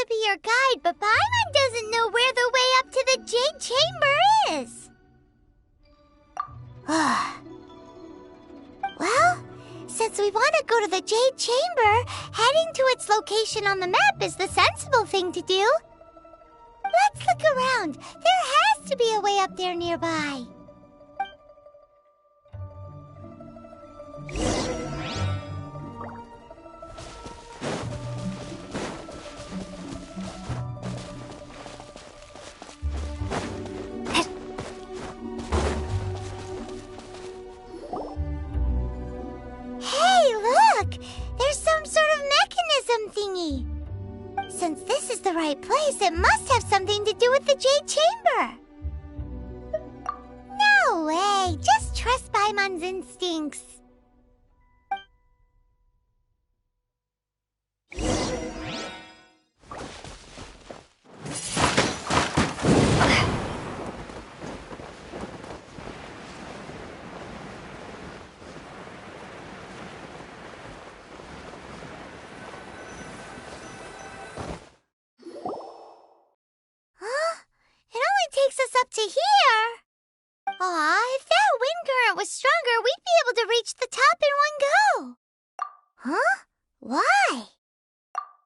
be your guide, but Paimon doesn't know where the way up to the Jade Chamber is. Well, since we want to go to the Jade Chamber, heading to its location on the map is the sensible thing to do. Let's look around. There has to be a way up there nearby. Hey, look! There's some sort of mechanism thingy. Since this is the right place, it must have something to do with the Jade Chamber. No way! Just trust Paimon's instincts. Takes us up to here. Aw, if that wind current was stronger, we'd be able to reach the top in one go. Huh? Why?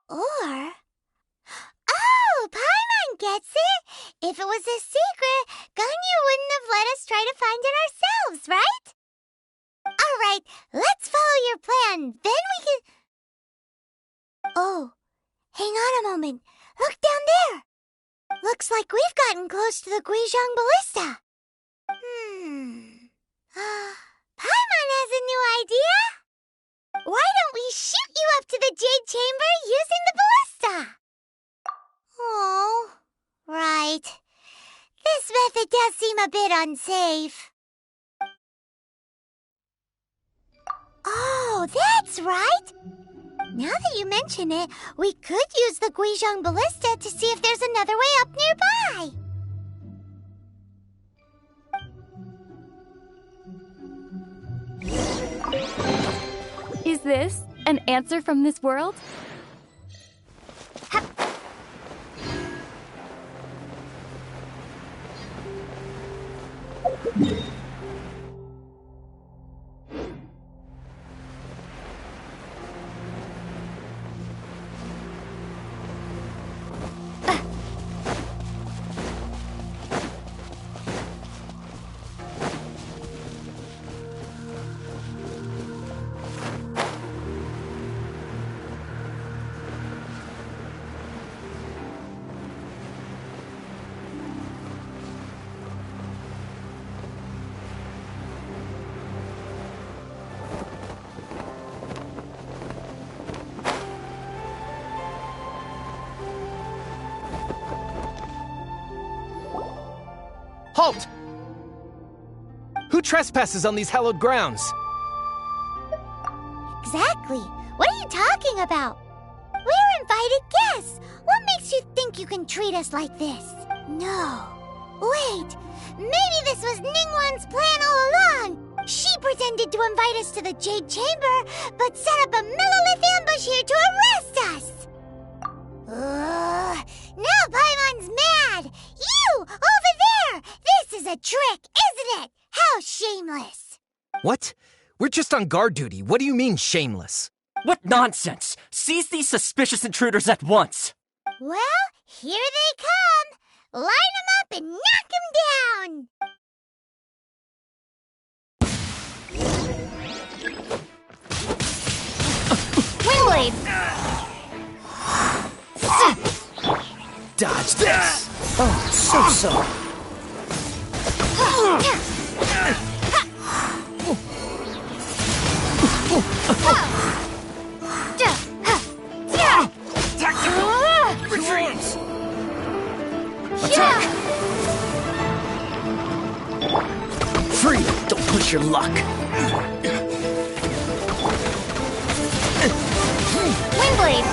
Or... Oh, Paimon gets it! If it was a secret, Ganyu wouldn't have let us try to find it ourselves, right? Alright, let's follow your plan, then we can... Oh, hang on a moment. Look down there! Looks like we've gotten close to the Guizhong Ballista. Paimon has a new idea. Why don't we shoot you up to the Jade Chamber using the ballista? Oh, right. This method does seem a bit unsafe. Oh, that's right. Now that you mention it, we could use the Guizhong Ballista to see if there's another way up nearby. Is this an answer from this world? Halt! Who trespasses on these hallowed grounds? Exactly. What are you talking about? We're invited guests. What makes you think you can treat us like this? No. Wait. Maybe this was Ningguang's plan all along. She pretended to invite us to the Jade Chamber, but set up a Millilith ambush here to arrest us. Now Paimon's mad! You! Over there! This is a trick, isn't it? How shameless! What? We're just on guard duty. What do you mean, shameless? What nonsense! Seize these suspicious intruders at once! Well, here they come! Line them up and knock them down! Windblade! Dodge this! Oh, so. Retreat! Attack! Free! Don't push your luck! Windblade!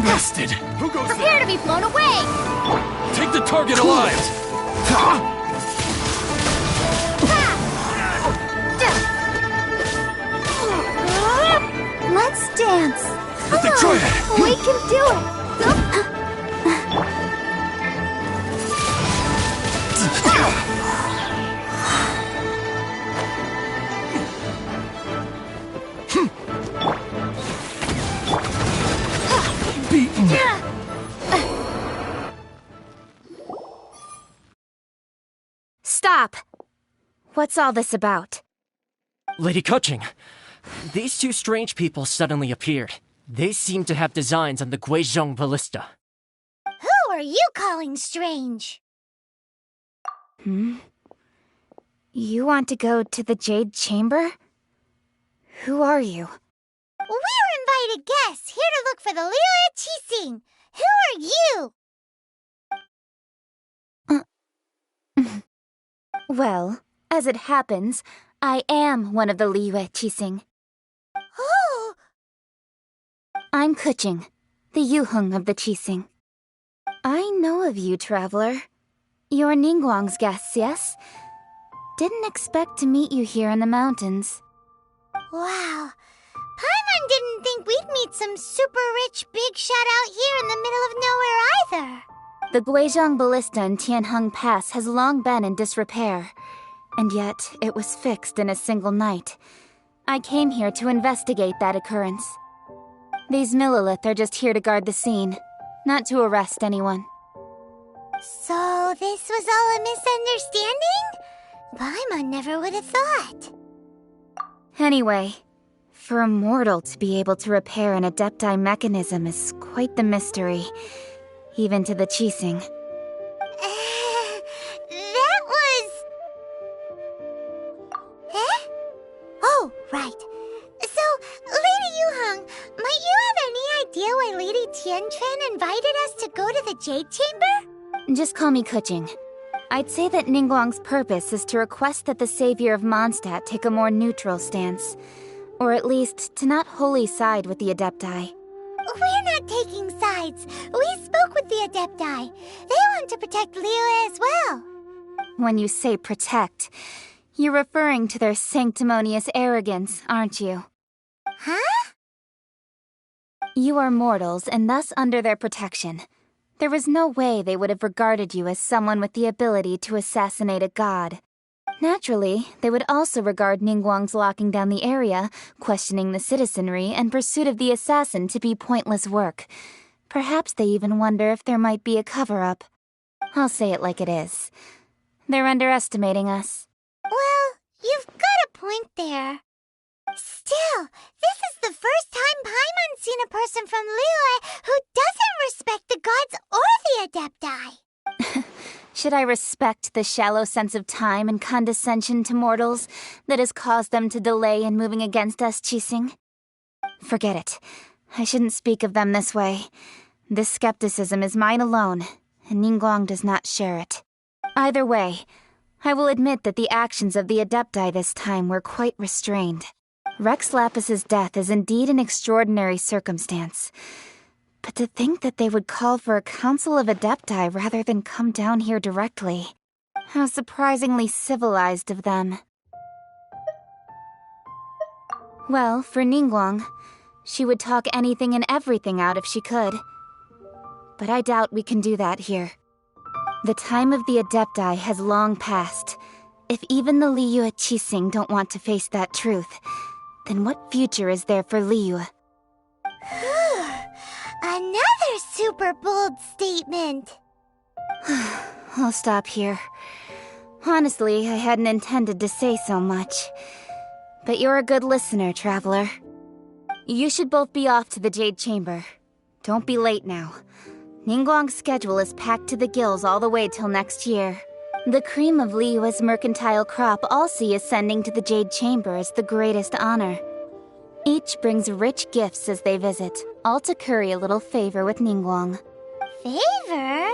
Bested! Who goes Prepare to be blown away! Take the target alive! dance! Enjoy it! We can do it! Beaten! Stop! What's all this about? Lady Kuching, these two strange people suddenly appeared. They seem to have designs on the Guizhong ballista. Who are you calling strange? You want to go to the Jade Chamber? Who are you? We're invited guests here to look for the Liyue Qixing. Who are you? Well, as it happens, I am one of the Liyue Qixing. Oh, I'm Kuching, the Yuheng of the Qixing. I know of you, traveler. You're Ningguang's guests, yes? Didn't expect to meet you here in the mountains. wow. Paimon didn't think we'd meet some super rich big shot out here in the middle of nowhere either. The Guizhong ballista in Tianheng Pass has long been in disrepair, and yet it was fixed in a single night. I came here to investigate that occurrence. These Millilith are just here to guard the scene, not to arrest anyone. So this was all a misunderstanding? Paimon never would have thought. Anyway, for a mortal to be able to repair an Adepti mechanism is quite the mystery, even to the Qixing. That was... Eh? Oh, right. So, Lady Yuheng, might you have any idea why Lady Tianquan invited us to go to the Jade Chamber? Just call me Kuching. I'd say that Ningguang's purpose is to request that the savior of Mondstadt take a more neutral stance. Or at least, to not wholly side with the Adepti. We're not taking sides. We spoke with the Adepti. They want to protect Liyue as well. When you say protect, you're referring to their sanctimonious arrogance, aren't you? Huh? You are mortals and thus under their protection. There was no way they would have regarded you as someone with the ability to assassinate a god. Naturally, they would also regard Ningguang's locking down the area, questioning the citizenry, and pursuit of the assassin to be pointless work. Perhaps they even wonder if there might be a cover-up. I'll say it like it is. They're underestimating us. Well, you've got a point there. Still, this is the first time Paimon's seen a person from Liyue who doesn't respect the gods or the Adepti. Should I respect the shallow sense of time and condescension to mortals that has caused them to delay in moving against us, Qixing? Forget it. I shouldn't speak of them this way. This skepticism is mine alone, and Ningguang does not share it. Either way, I will admit that the actions of the Adepti this time were quite restrained. Rex Lapis's death is indeed an extraordinary circumstance. But to think that they would call for a council of Adepti rather than come down here directly. How surprisingly civilized of them. Well, for Ningguang, she would talk anything and everything out if she could. But I doubt we can do that here. The time of the Adepti has long passed. If even the Liyue Qixing don't want to face that truth, then what future is there for Liyue? Another super bold statement. I'll stop here. Honestly, I hadn't intended to say so much. But you're a good listener, traveler. You should both be off to the Jade Chamber. Don't be late now. Ningguang's schedule is packed to the gills all the way till next year. The cream of Liyue's mercantile crop all see ascending to the Jade Chamber as the greatest honor. Each brings rich gifts as they visit, all to curry a little favor with Ningguang. Favor?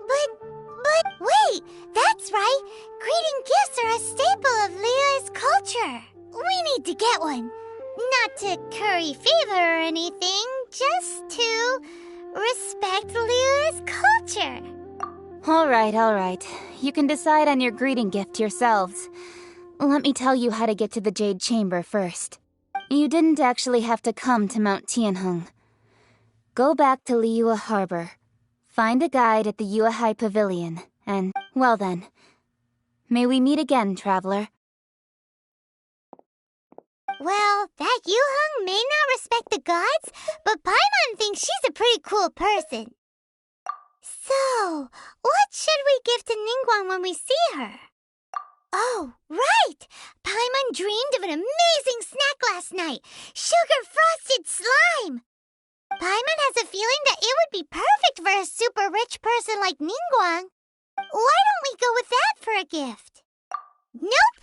But wait, that's right. Greeting gifts are a staple of Liyue's culture. We need to get one. Not to curry favor or anything, just to respect Liyue's culture. All right. You can decide on your greeting gift yourselves. Let me tell you how to get to the Jade Chamber first. You didn't actually have to come to Mount Tianheng. Go back to Liyue Harbor. Find a guide at the Yuehai Pavilion, and, well then, may we meet again, traveler. Well, that Yuheng may not respect the gods, but Paimon thinks she's a pretty cool person. So, what should we give to Ningguang when we see her? Oh, right! Paimon dreamed of an amazing snack last night! Sugar-frosted slime! Paimon has a feeling that it would be perfect for a super rich person like Ningguang. Why don't we go with that for a gift? Nope!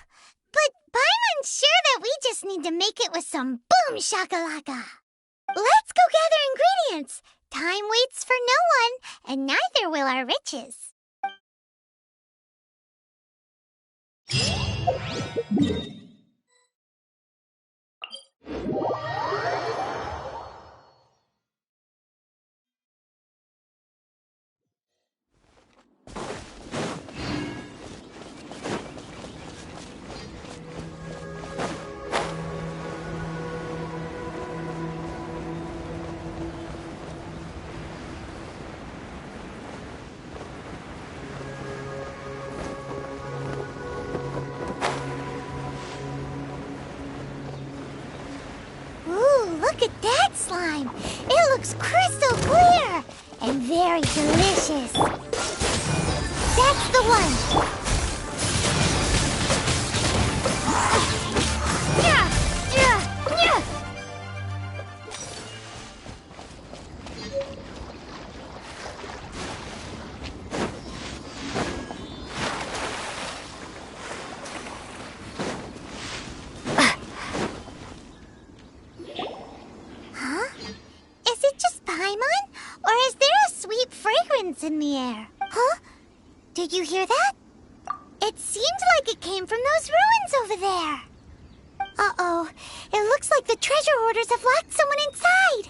But Paimon's sure that we just need to make it with some boom shakalaka. Let's go gather ingredients. Time waits for no one, and neither will our riches. Look at that slime! It looks crystal clear and very delicious. That's the one! Yeah! Yeah! Yeah! Is it just Paimon? Or is there a sweet fragrance in the air? Huh? Did you hear that? It seemed like it came from those ruins over there. Uh-oh. It looks like the treasure hoarders have locked someone inside.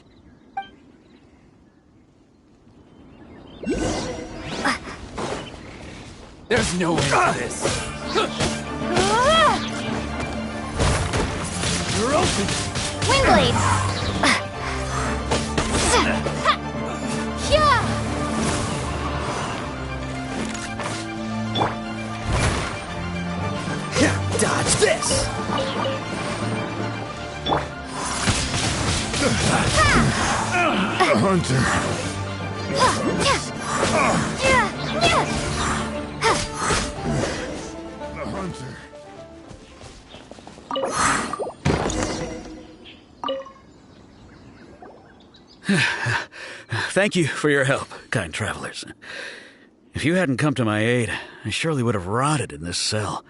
There's no end to this. You're open. Windblade! Dodge this. A hunter. A hunter. Thank you for your help, kind travelers. If you hadn't come to my aid, I surely would have rotted in this cell.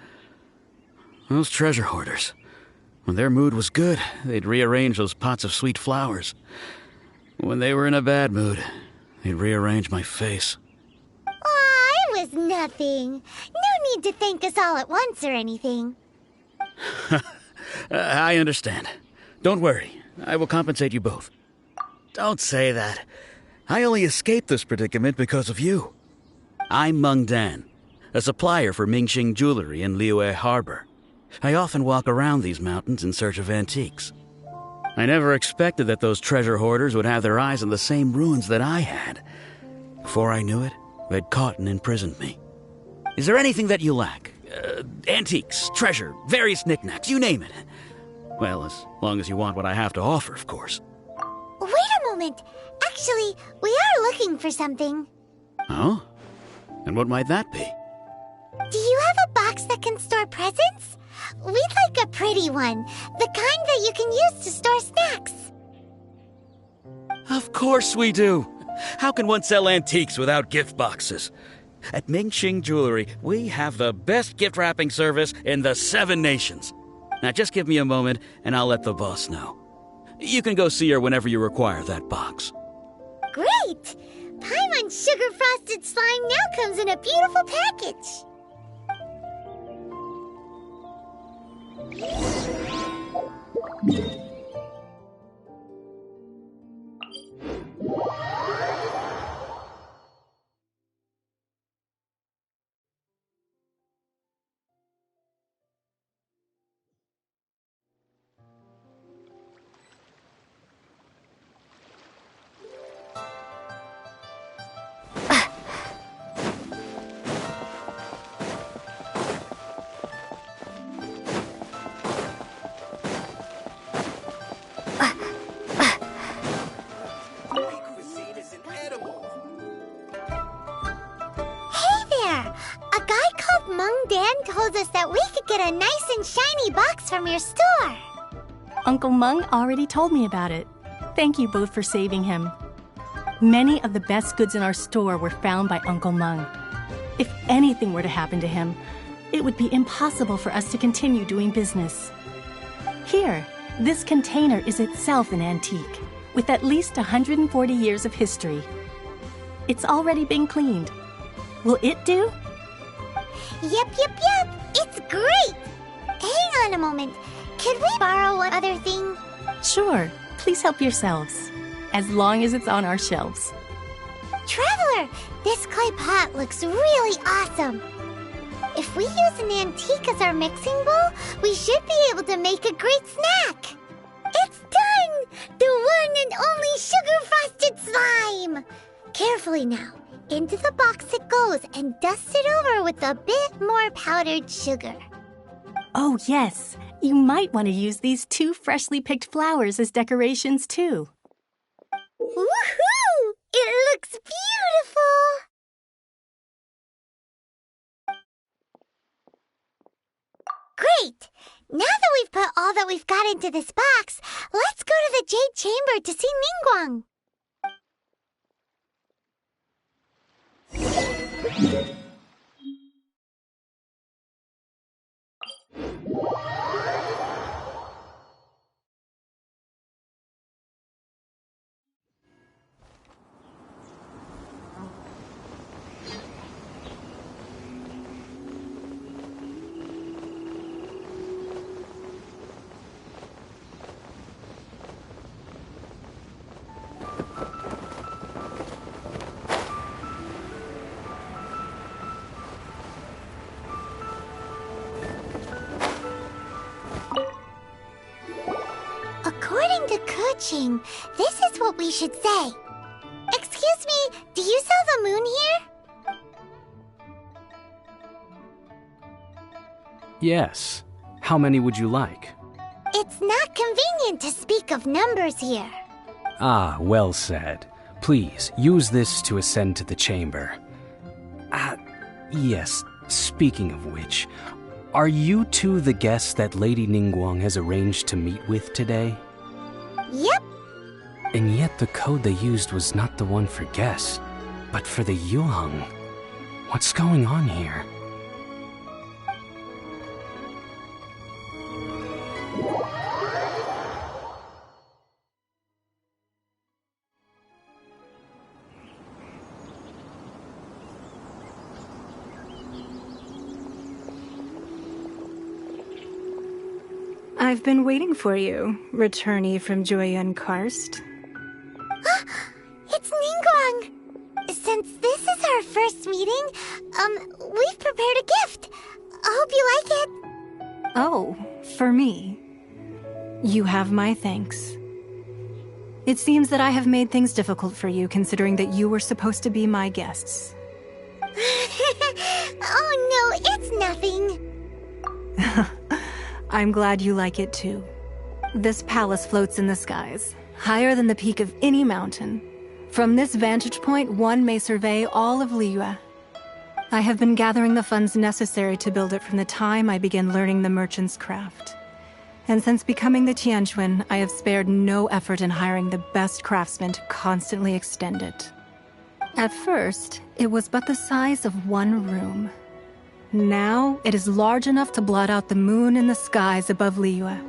Those treasure hoarders, when their mood was good, they'd rearrange those pots of sweet flowers. When they were in a bad mood, they'd rearrange my face. Aw, it was nothing. No need to thank us all at once or anything. I understand. Don't worry, I will compensate you both. Don't say that. I only escaped this predicament because of you. I'm Meng Dan, a supplier for Mingxing Jewelry in Liyue Harbor. I often walk around these mountains in search of antiques. I never expected that those treasure hoarders would have their eyes on the same ruins that I had. Before I knew it, they'd caught and imprisoned me. Is there anything that you lack? Antiques, treasure, various knickknacks, you name it. Well, as long as you want what I have to offer, of course. Wait a moment. Actually, we are looking for something. Oh? And what might that be? Do you have a box that can store presents? We'd like a pretty one. The kind that you can use to store snacks. Of course we do. How can one sell antiques without gift boxes? At Mingxing Jewelry, we have the best gift wrapping service in the 7 nations. Now just give me a moment and I'll let the boss know. You can go see her whenever you require that box. Great! Paimon's sugar-frosted slime now comes in a beautiful package. Mung Dan told us that we could get a nice and shiny box from your store. Uncle Mung already told me about it. Thank you both for saving him. Many of the best goods in our store were found by Uncle Mung. If anything were to happen to him, it would be impossible for us to continue doing business. Here, this container is itself an antique, with at least 140 years of history. It's already been cleaned. Will it do? Yep. It's great. Hang on a moment. Could we borrow one other thing? Sure, please help yourselves, as long as it's on our shelves. Traveler, this clay pot looks really awesome. If we use an antique as our mixing bowl, we should be able to make a great snack. It's done! The one and only sugar-frosted slime! Carefully now. Into the box it goes and dust it over with a bit more powdered sugar. Oh yes, you might want to use these 2 freshly picked flowers as decorations too. Woohoo! It looks beautiful! Great! Now that we've put all that we've got into this box, let's go to the Jade Chamber to see Ningguang. According to Kuching, this is what we should say. Excuse me, do you sell the moon here? Yes. How many would you like? It's not convenient to speak of numbers here. Ah, well said. Please, use this to ascend to the chamber. Yes, speaking of which, are you two the guests that Lady Ningguang has arranged to meet with today? Yep. And yet the code they used was not the one for guests, but for the Yuheng. What's going on here? I've been waiting for you, returnee from Joyun Karst. It's Ningguang. Since this is our first meeting, we've prepared a gift. I hope you like it. Oh, for me. You have my thanks. It seems that I have made things difficult for you, considering that you were supposed to be my guests. Oh no, it's nothing. I'm glad you like it too. This palace floats in the skies, higher than the peak of any mountain. From this vantage point, one may survey all of Liyue. I have been gathering the funds necessary to build it from the time I began learning the merchant's craft. And since becoming the Tianquan, I have spared no effort in hiring the best craftsmen to constantly extend it. At first, it was but the size of one room. Now, it is large enough to blot out the moon in the skies above Liyue.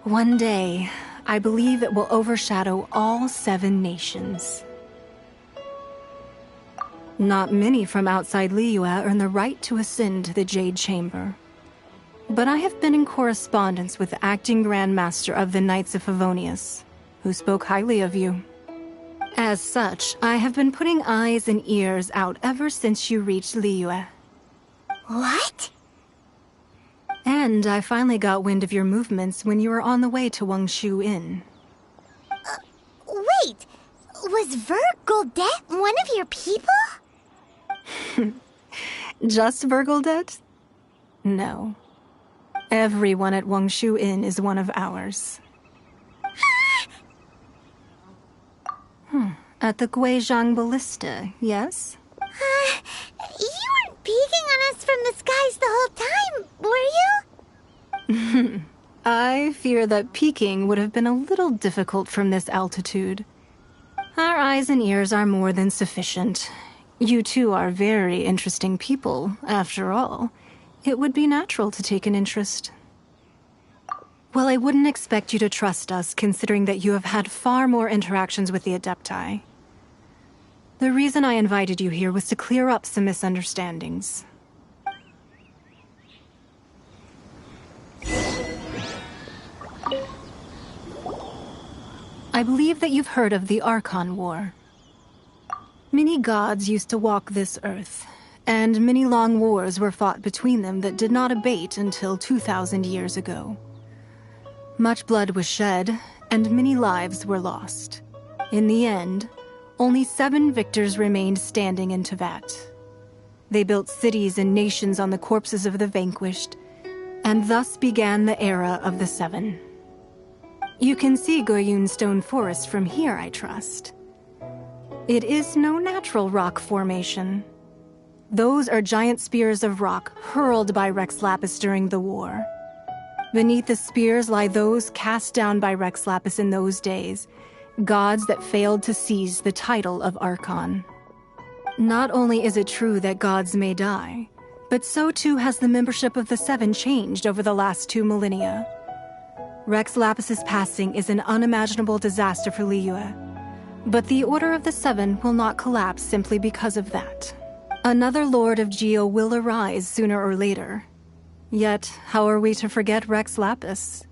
One day, I believe it will overshadow all 7 nations. Not many from outside Liyue earn the right to ascend to the Jade Chamber. But I have been in correspondence with the acting Grand Master of the Knights of Favonius, who spoke highly of you. As such, I have been putting eyes and ears out ever since you reached Liyue. What? And I finally got wind of your movements when you were on the way to Wangshu Inn. Wait, was Ver Goldet one of your people? Just Vergoldet? No. Everyone at Wangshu Inn is one of ours. At the Guizhang Ballista, yes? You weren't peeking on us from the skies the whole time, were you? I fear that peeking would have been a little difficult from this altitude. Our eyes and ears are more than sufficient. You two are very interesting people, after all. It would be natural to take an interest. Well, I wouldn't expect you to trust us, considering that you have had far more interactions with the Adepti. The reason I invited you here was to clear up some misunderstandings. I believe that you've heard of the Archon War. Many gods used to walk this earth, and many long wars were fought between them that did not abate until 2,000 years ago. Much blood was shed, and many lives were lost. In the end, only 7 victors remained standing in Tevat. They built cities and nations on the corpses of the vanquished, and thus began the era of the 7. You can see Goyun Stone Forest from here, I trust. It is no natural rock formation. Those are giant spears of rock hurled by Rex Lapis during the war. Beneath the spears lie those cast down by Rex Lapis in those days, gods that failed to seize the title of Archon. Not only is it true that gods may die, but so too has the membership of the 7 changed over the last 2 millennia. Rex Lapis's passing is an unimaginable disaster for Liyue, but the Order of the 7 will not collapse simply because of that. Another Lord of Geo will arise sooner or later. Yet, how are we to forget Rex Lapis?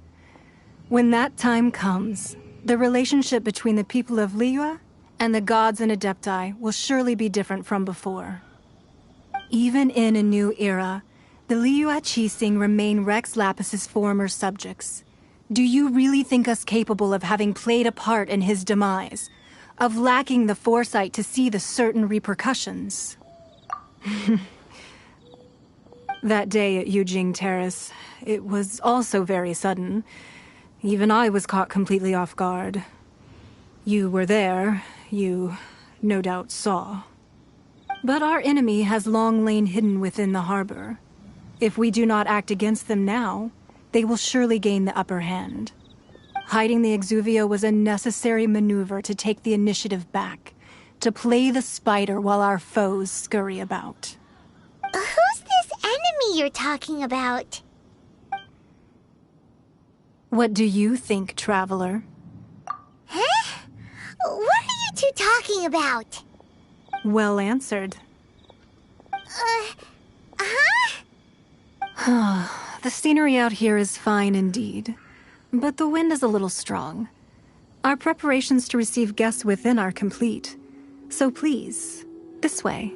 When that time comes, the relationship between the people of Liyue and the gods and Adepti will surely be different from before. Even in a new era, the Liyue Qixing remain Rex Lapis's former subjects. Do you really think us capable of having played a part in his demise? Of lacking the foresight to see the certain repercussions? That day at Yujing Terrace, it was also very sudden. Even I was caught completely off guard. You were there, you no doubt saw. But our enemy has long lain hidden within the harbor. If we do not act against them now, they will surely gain the upper hand. Hiding the Exuvio was a necessary maneuver to take the initiative back, to play the spider while our foes scurry about. Who's this enemy you're talking about? What do you think, Traveler? Huh? What are you two talking about? Well answered. The scenery out here is fine indeed, but the wind is a little strong. Our preparations to receive guests within are complete, so please, this way.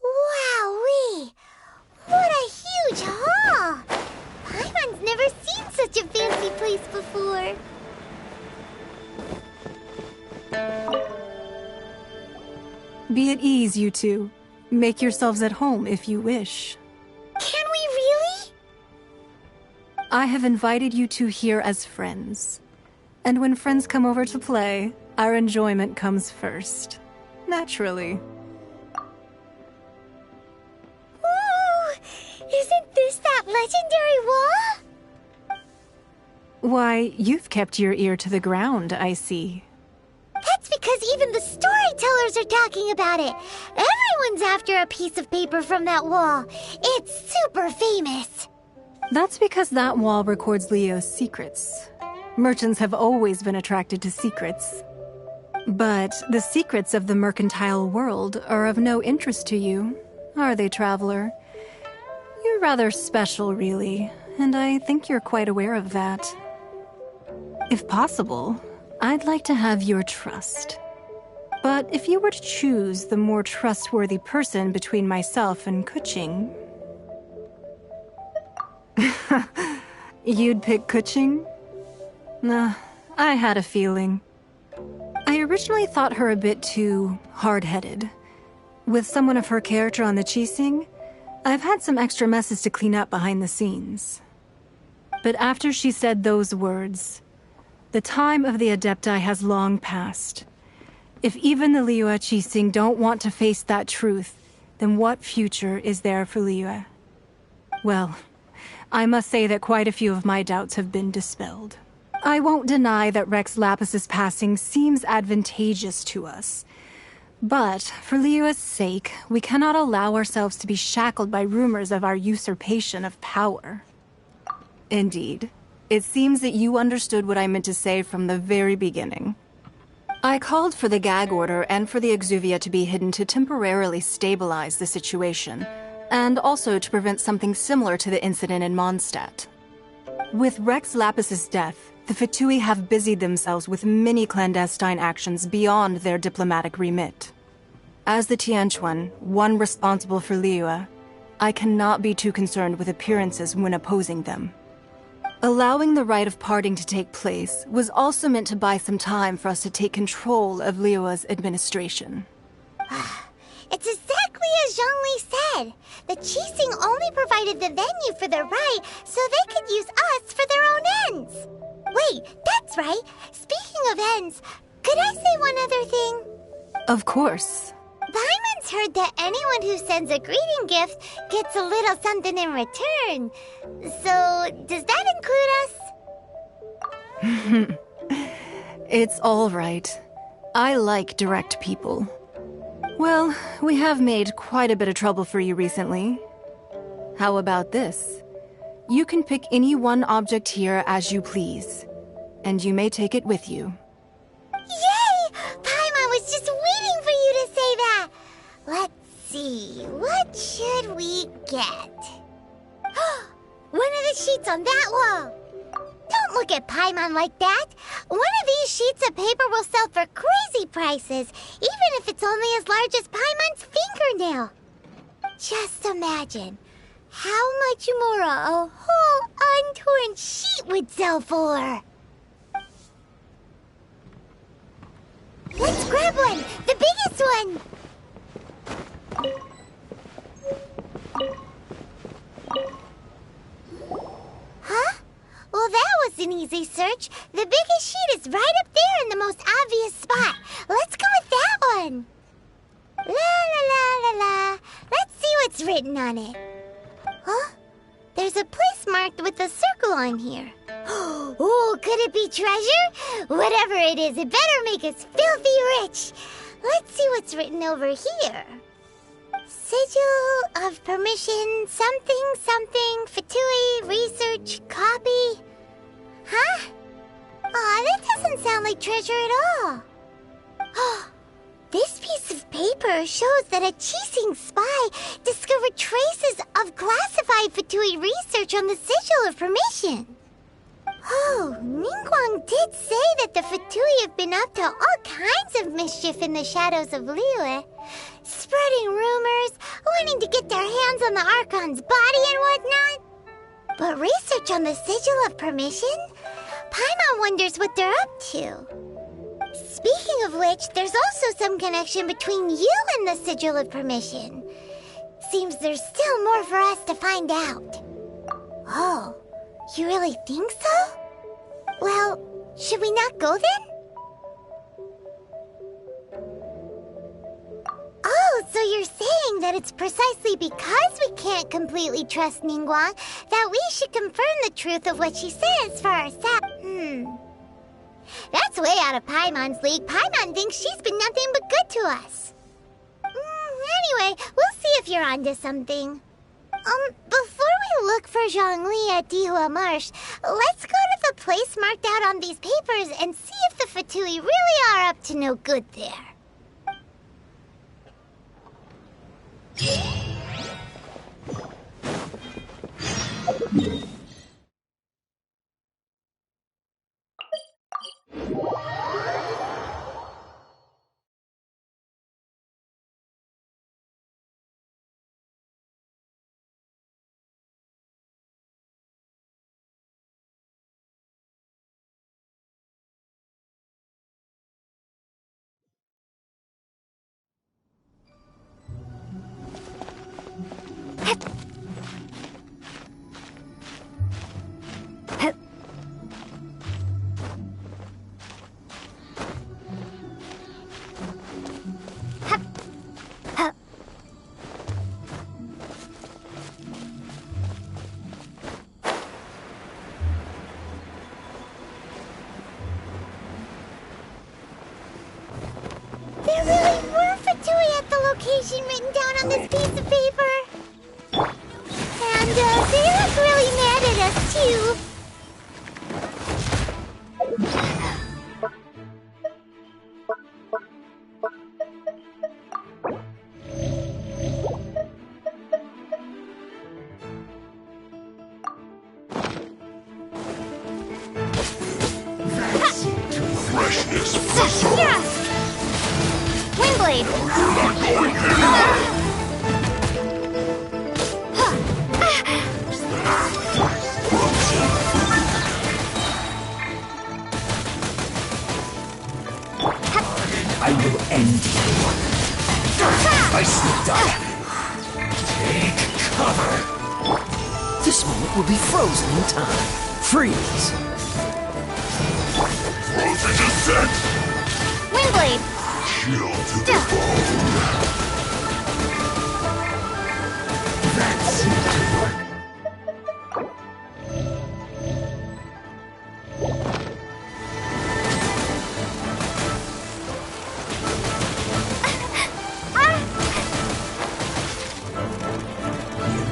Wowee! What a huge hall! Paimon's never seen such a fancy place before. Be at ease, you two. Make yourselves at home if you wish. Can we really? I have invited you two here as friends. And when friends come over to play, our enjoyment comes first. Naturally. Isn't this that legendary wall? Why, you've kept your ear to the ground, I see. That's because even the storytellers are talking about it. Everyone's after a piece of paper from that wall. It's super famous. That's because that wall records Leo's secrets. Merchants have always been attracted to secrets. But the secrets of the mercantile world are of no interest to you, are they, Traveler? You're rather special, really, and I think you're quite aware of that. If possible, I'd like to have your trust. But if you were to choose the more trustworthy person between myself and Kuching... You'd pick Kuching? Nah, I had a feeling. I originally thought her a bit too hard-headed. With someone of her character on the Qixing, I've had some extra messes to clean up behind the scenes. But after she said those words, the time of the Adepti has long passed. If even the Liyue Qixing don't want to face that truth, then what future is there for Liyue? Well, I must say that quite a few of my doubts have been dispelled. I won't deny that Rex Lapis's passing seems advantageous to us. But, for Liyue's sake, we cannot allow ourselves to be shackled by rumors of our usurpation of power. Indeed. It seems that you understood what I meant to say from the very beginning. I called for the gag order and for the exuvia to be hidden to temporarily stabilize the situation, and also to prevent something similar to the incident in Mondstadt. With Rex Lapis's death, the Fatui have busied themselves with many clandestine actions beyond their diplomatic remit. As the Tianquan, one responsible for Liyue, I cannot be too concerned with appearances when opposing them. Allowing the rite of parting to take place was also meant to buy some time for us to take control of Liyue's administration. It's exactly as Zhongli said. The Qixing only provided the venue for the rite so they could use us for their own ends. Wait, that's right. Speaking of ends, could I say one other thing? Of course. Paimon's heard that anyone who sends a greeting gift gets a little something in return. So, does that include us? It's all right. I like direct people. Well, we have made quite a bit of trouble for you recently. How about this? You can pick any one object here as you please, and you may take it with you. Yay! Paimon was just waiting for you to say that! Let's see, what should we get? One of the sheets on that wall! Don't look at Paimon like that! One of these sheets of paper will sell for crazy prices, even if it's only as large as Paimon's fingernail. Just imagine how much more a whole untorn sheet would sell for. Let's grab one! The biggest one! Huh? Well, that was an easy search. The biggest sheet is right up there in the most obvious spot. Let's go with that one. La la la la la. Let's see what's written on it. Huh? There's a place marked with a circle on here. Oh, could it be treasure? Whatever it is, it better make us filthy rich. Let's see what's written over here. Sigil of permission, something, something, Fatui, research, copy. Huh? Aw, that doesn't sound like treasure at all. This piece of paper shows that a Qixing spy discovered traces of classified Fatui research on the Sigil of Permission. Oh, Ningguang did say that the Fatui have been up to all kinds of mischief in the shadows of Liyue. Spreading rumors, wanting to get their hands on the Archon's body and whatnot. But research on the Sigil of Permission? Paimon wonders what they're up to. Speaking of which, there's also some connection between you and the Sigil of Permission. Seems there's still more for us to find out. Oh, you really think so? Well, should we not go then? Oh, so you're saying that it's precisely because we can't completely trust Ningguang that we should confirm the truth of what she says for ourselves. That's way out of Paimon's league. Paimon thinks she's been nothing but good to us. Anyway, we'll see if you're onto something. Before we look for Zhongli at Dihua Marsh, let's go to the place marked out on these papers and see if the Fatui really are up to no good there. location written down on this piece of paper. And they look really mad at us, too. Freshness for some. Yeah. Windblade. I will end you. I slipped up. Take cover. This moment will be frozen in time. Freeze! Frozen descent. Windblade. Chill to the bone. That seemed to work.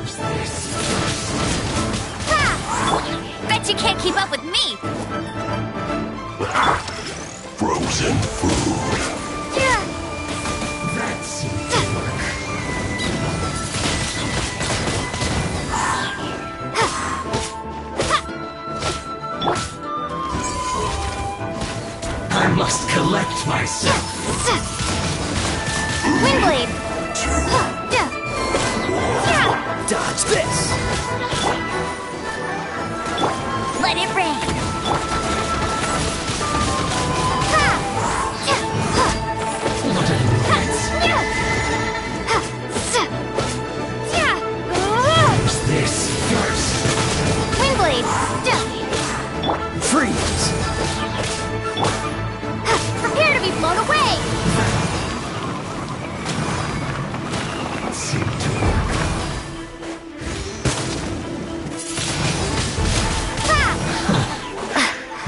Use this. Bet you can't keep up with me. Frozen food. That seemed to work. I must collect myself. Windblade. Dodge this! Let it rain. Not advance. Use this first. Windblade. Freeze! Prepare to be blown away. Seemed to work.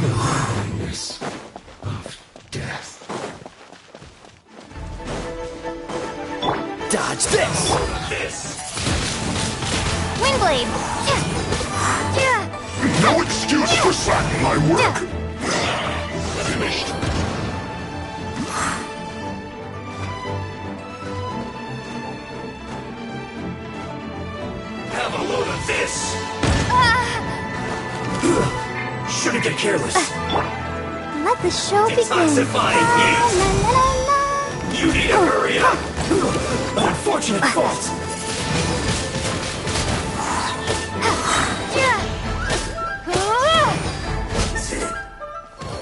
The holiness of death. Dodge this! Windblade. No excuse for slacking my work. Finished. Have a load of this. Shouldn't get careless. Let the show begin. Detoxifying heat. La, la, la, la. You need to hurry up. An unfortunate fault.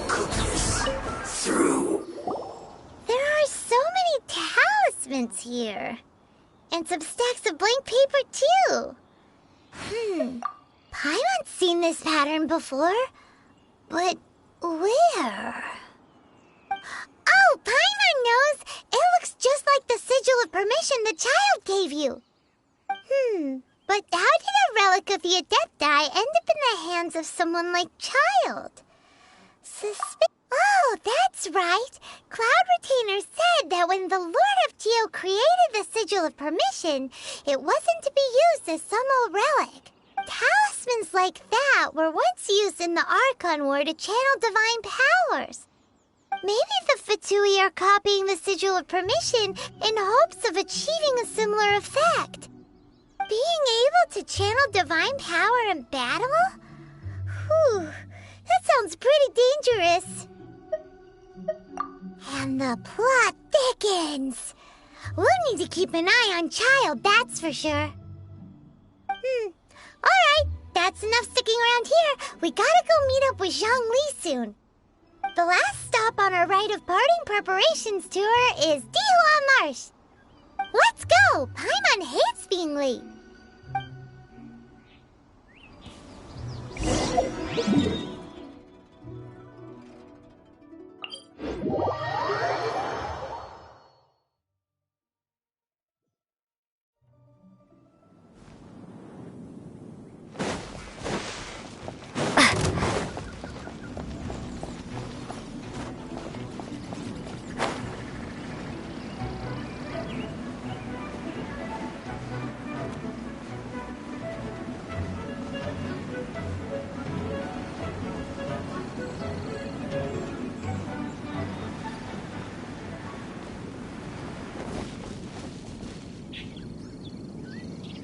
Cook this through. There are so many talismans here. And some stacks of blank paper, too. Paimon's seen this pattern before. But where? Oh, Paimon knows! It looks just like the sigil of permission the child gave you. But how did a relic of the Adepti end up in the hands of someone like Child? Oh, that's right. Cloud Retainer said that when the Lord of Geo created the sigil of permission, it wasn't to be used as some old relic. Talismans like that were once used in the Archon War to channel divine powers. Maybe the Fatui are copying the sigil of permission in hopes of achieving a similar effect. Being able to channel divine power in battle? Whew, that sounds pretty dangerous. And the plot thickens. We'll need to keep an eye on Child, that's for sure. Alright, that's enough sticking around here. We gotta go meet up with Zhang Li soon. The last stop on our rite of parting preparations tour is Dihua Marsh. Let's go! Paimon hates being late.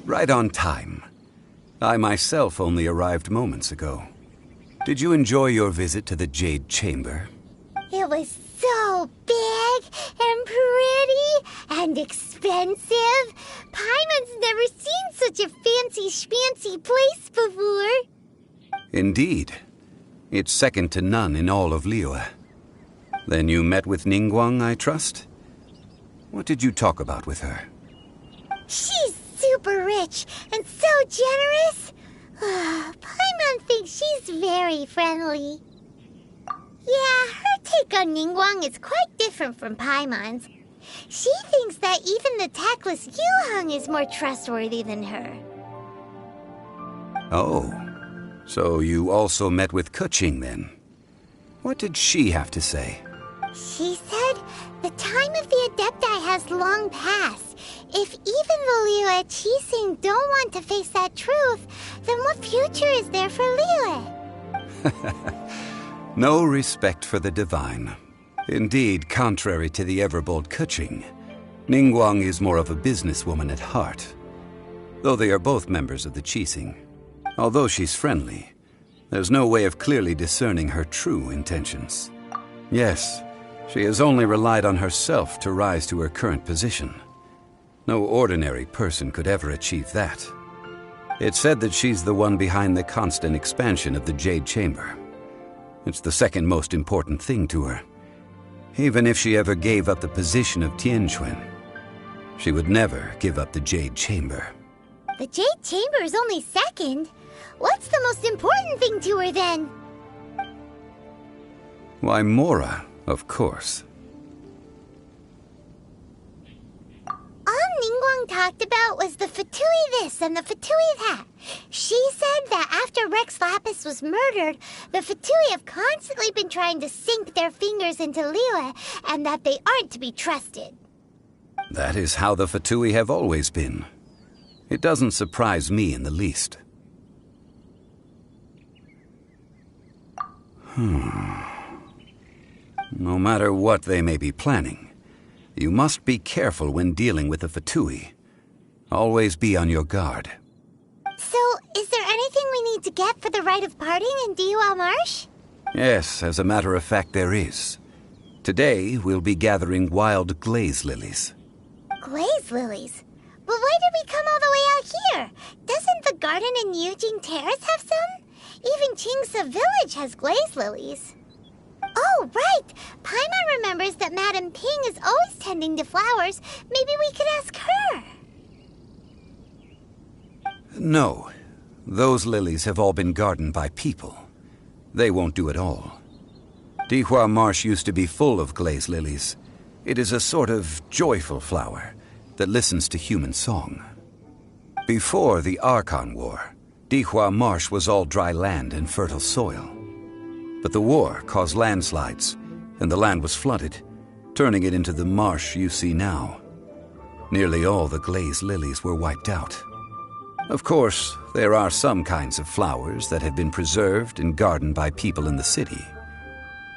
Right on time. I myself only arrived moments ago. Did you enjoy your visit to the Jade Chamber? It was so big and pretty and expensive. Paimon's never seen such a fancy schmancy place before. Indeed. It's second to none in all of Liyue. Then you met with Ningguang, I trust? What did you talk about with her? She's super rich and so generous. Paimon thinks she's very friendly. Yeah, her take on Ningguang is quite different from Paimon's. She thinks that even the tactless Yuheng is more trustworthy than her. Oh, so you also met with Keqing then? What did she have to say? She said the time of the Adepti has long passed. If even the Liyue Qixing don't want to face that truth, then what future is there for Liyue? No respect for the divine. Indeed, contrary to the ever-bold Keqing, Ningguang is more of a businesswoman at heart. Though they are both members of the Qixing. Although she's friendly, there's no way of clearly discerning her true intentions. Yes, she has only relied on herself to rise to her current position. No ordinary person could ever achieve that. It's said that she's the one behind the constant expansion of the Jade Chamber. It's the second most important thing to her. Even if she ever gave up the position of Tianquan, she would never give up the Jade Chamber. The Jade Chamber is only second. What's the most important thing to her then? Why, Mora, of course. All Ningguang talked about was the Fatui this and the Fatui that. She said that after Rex Lapis was murdered, the Fatui have constantly been trying to sink their fingers into Liyue, and that they aren't to be trusted. That is how the Fatui have always been. It doesn't surprise me in the least. No matter what they may be planning, you must be careful when dealing with the Fatui. Always be on your guard. So, is there anything we need to get for the rite of parting in Dihua Marsh? Yes, as a matter of fact, there is. Today, we'll be gathering wild glaze lilies. Glaze lilies? But why did we come all the way out here? Doesn't the garden in Yujing Terrace have some? Even Qingse Village has glaze lilies. Oh, right! Paimon remembers that Madame Ping is always tending to flowers. Maybe we could ask her. No. Those lilies have all been gardened by people. They won't do it all. Dihua Marsh used to be full of glaze lilies. It is a sort of joyful flower that listens to human song. Before the Archon War, Dihua Marsh was all dry land and fertile soil. But the war caused landslides, and the land was flooded, turning it into the marsh you see now. Nearly all the glaze lilies were wiped out. Of course, there are some kinds of flowers that have been preserved and gardened by people in the city.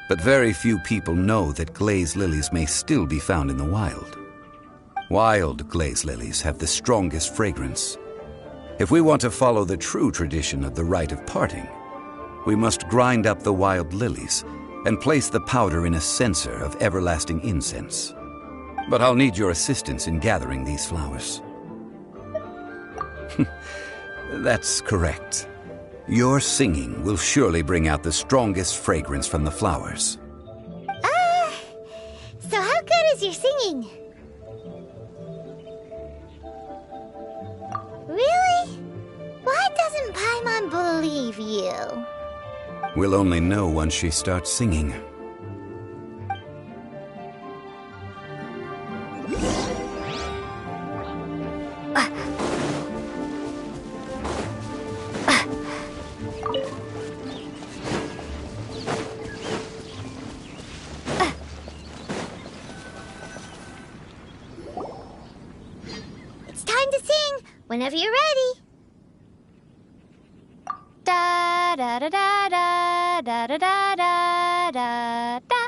But very few people know that glaze lilies may still be found in the wild. Wild glaze lilies have the strongest fragrance. If we want to follow the true tradition of the rite of parting, we must grind up the wild lilies and place the powder in a censer of everlasting incense. But I'll need your assistance in gathering these flowers. That's correct. Your singing will surely bring out the strongest fragrance from the flowers. So how good is your singing? Really? Why doesn't Paimon believe you? We'll only know once she starts singing. It's time to sing, whenever you're ready. Da da da da da da da da da da da.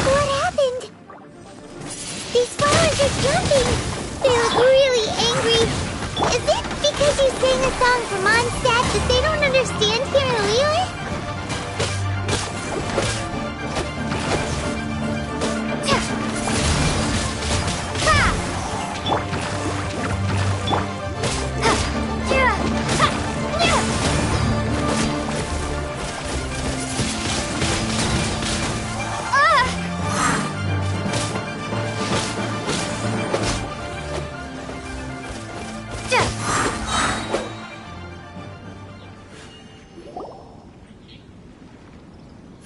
What happened? These flowers young from Mondstadt that they don't understand here in Liyue?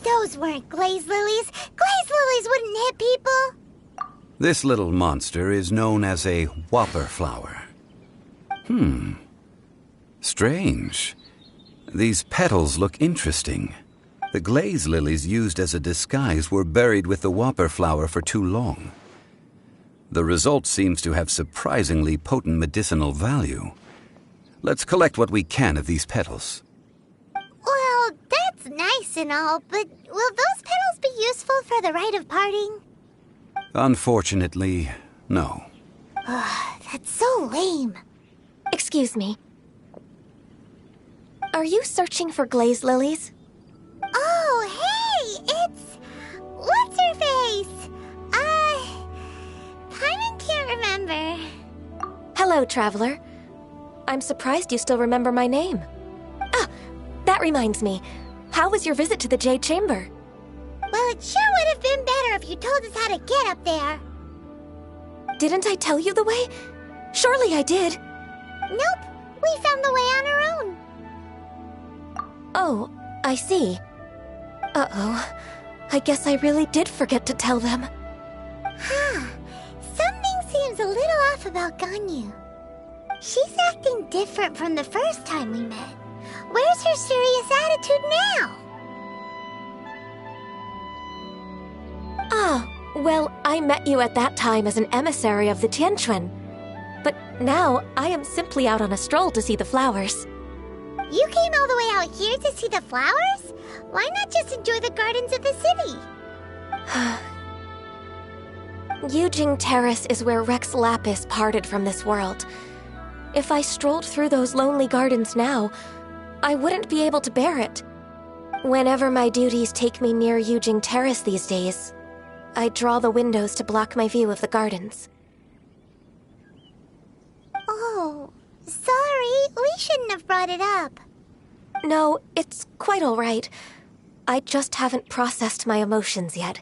Those weren't glaze lilies. Glaze lilies wouldn't hit people. This little monster is known as a whopper flower. Strange. These petals look interesting. The glaze lilies used as a disguise were buried with the whopper flower for too long. The result seems to have surprisingly potent medicinal value. Let's collect what we can of these petals. Well, that's nice and all, but will those petals be useful for the rite of parting? Unfortunately, no. That's so lame. Excuse me. Are you searching for glaze lilies? Oh, hey! It's... What's-her-face? Paimon can't remember. Hello, Traveler. I'm surprised you still remember my name. Ah, that reminds me. How was your visit to the Jade Chamber? Well, it sure would have been better if you told us how to get up there. Didn't I tell you the way? Surely I did. Nope, we found the way on our own. Oh, I see. Uh-oh. I guess I really did forget to tell them. Something seems a little off about Ganyu. She's acting different from the first time we met. Where's her serious attitude now? Ah, well, I met you at that time as an emissary of the Tianquan. But now, I am simply out on a stroll to see the flowers. You came all the way out here to see the flowers? Why not just enjoy the gardens of the city? Yujing Terrace is where Rex Lapis parted from this world. If I strolled through those lonely gardens now, I wouldn't be able to bear it. Whenever my duties take me near Yujing Terrace these days, I draw the windows to block my view of the gardens. Oh, sorry. We shouldn't have brought it up. No, it's quite all right. I just haven't processed my emotions yet.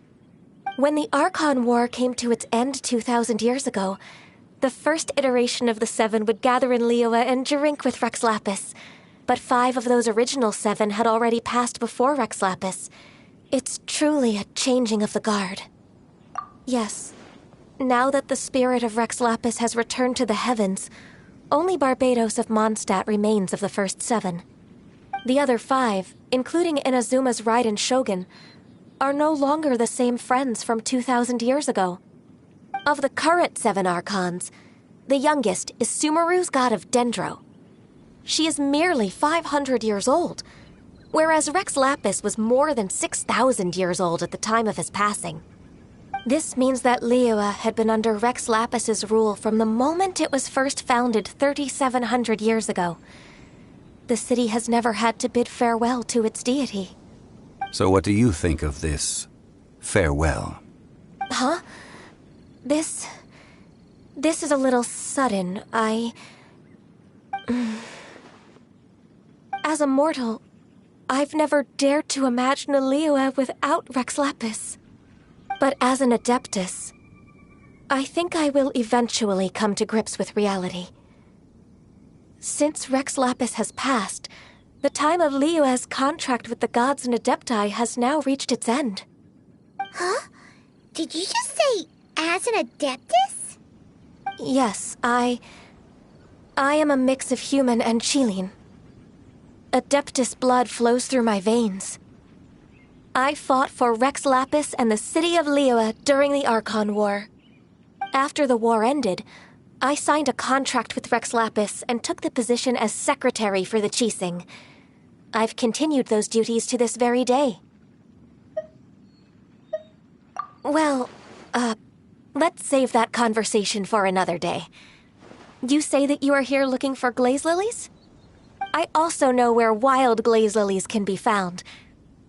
When the Archon War came to its end 2,000 years ago, the first iteration of the Seven would gather in Liyue and drink with Rex Lapis. But 5 of those original 7 had already passed before Rex Lapis. It's truly a changing of the guard. Yes, now that the spirit of Rex Lapis has returned to the heavens, only Barbados of Mondstadt remains of the first 7. The other 5, including Inazuma's Raiden Shogun, are no longer the same friends from 2,000 years ago. Of the current 7 Archons, the youngest is Sumeru's god of Dendro. She is merely 500 years old, whereas Rex Lapis was more than 6,000 years old at the time of his passing. This means that Liyue had been under Rex Lapis's rule from the moment it was first founded 3,700 years ago. The city has never had to bid farewell to its deity. So what do you think of this farewell? Huh? This is a little sudden. As a mortal, I've never dared to imagine a Liyue without Rex Lapis. But as an Adeptus, I think I will eventually come to grips with reality. Since Rex Lapis has passed, the time of Liyue's contract with the gods and Adepti has now reached its end. Huh? Did you just say, as an Adeptus? Yes, I am a mix of human and Chilean. Adeptus blood flows through my veins. I fought for Rex Lapis and the city of Liyue during the Archon War. After the war ended, I signed a contract with Rex Lapis and took the position as secretary for the Qixing. I've continued those duties to this very day. Well, let's save that conversation for another day. You say that you are here looking for glaze lilies? I also know where wild glaze lilies can be found.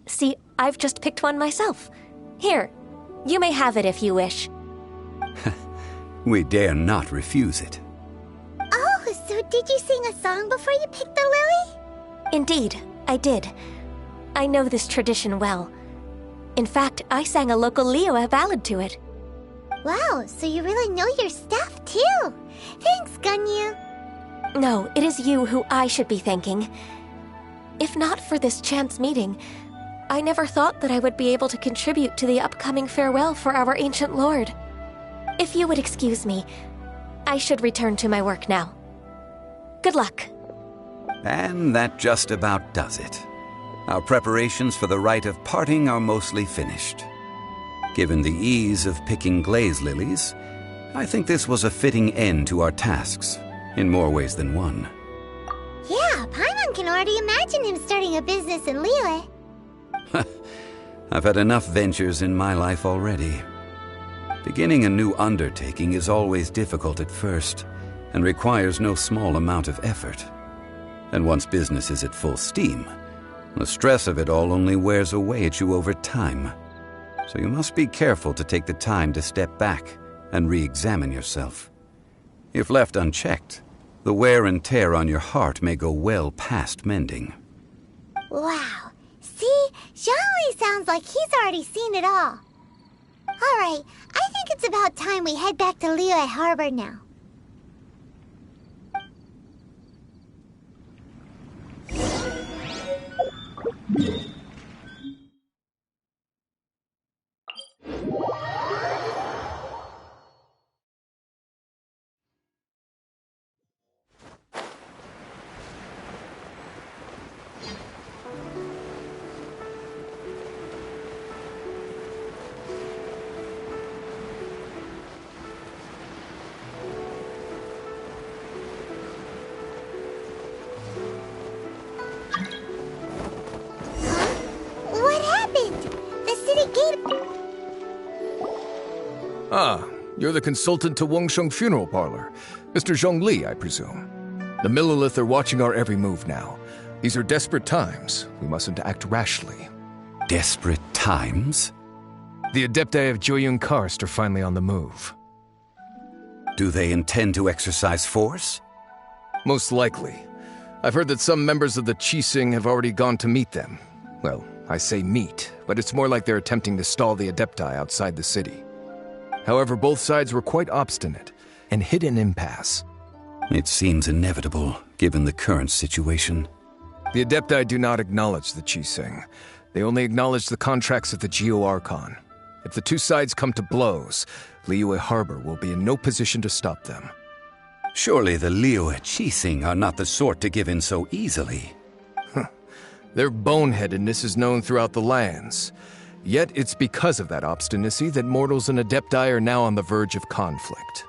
See, I've just picked one myself. Here, you may have it if you wish. We dare not refuse it. Oh, so did you sing a song before you picked the lily? Indeed, I did. I know this tradition well. In fact, I sang a local Liyue ballad to it. Wow, so you really know your stuff, too. Thanks, Gunyu. No, it is you who I should be thanking. If not for this chance meeting, I never thought that I would be able to contribute to the upcoming farewell for our ancient lord. If you would excuse me, I should return to my work now. Good luck. And that just about does it. Our preparations for the rite of parting are mostly finished. Given the ease of picking glaze lilies, I think this was a fitting end to our tasks, in more ways than one. Yeah, Paimon can already imagine him starting a business in Liyue. I've had enough ventures in my life already. Beginning a new undertaking is always difficult at first, and requires no small amount of effort. And once business is at full steam, the stress of it all only wears away at you over time. So you must be careful to take the time to step back and re-examine yourself. If left unchecked, the wear and tear on your heart may go well past mending. Wow. See? Zhongli sounds like he's already seen it all. Alright, I think it's about time we head back to Liyue Harbor now. Ah, you're the consultant to Wangsheng Funeral Parlor. Mr. Zhongli, I presume. The Millilith are watching our every move now. These are desperate times. We mustn't act rashly. Desperate times? The Adepti of Joyun Karst are finally on the move. Do they intend to exercise force? Most likely. I've heard that some members of the Qixing have already gone to meet them. Well, I say meet, but it's more like they're attempting to stall the Adepti outside the city. However, both sides were quite obstinate and hit an impasse. It seems inevitable, given the current situation. The Adepti do not acknowledge the Qixing. They only acknowledge the contracts of the Geo-Archon. If the two sides come to blows, Liyue Harbor will be in no position to stop them. Surely the Liyue Qixing are not the sort to give in so easily. Their boneheadedness is known throughout the lands. Yet it's because of that obstinacy that mortals and Adepti are now on the verge of conflict.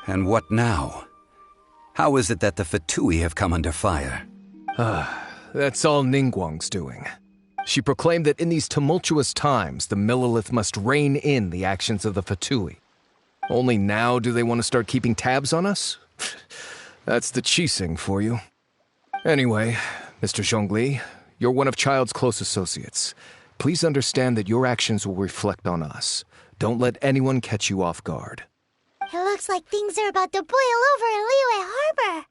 And what now? How is it that the Fatui have come under fire? That's all Ningguang's doing. She proclaimed that in these tumultuous times, the Millilith must rein in the actions of the Fatui. Only now do they want to start keeping tabs on us? That's the Qixing for you. Anyway, Mr. Zhongli, you're one of Child's close associates. Please understand that your actions will reflect on us. Don't let anyone catch you off guard. It looks like things are about to boil over in Liyue Harbor.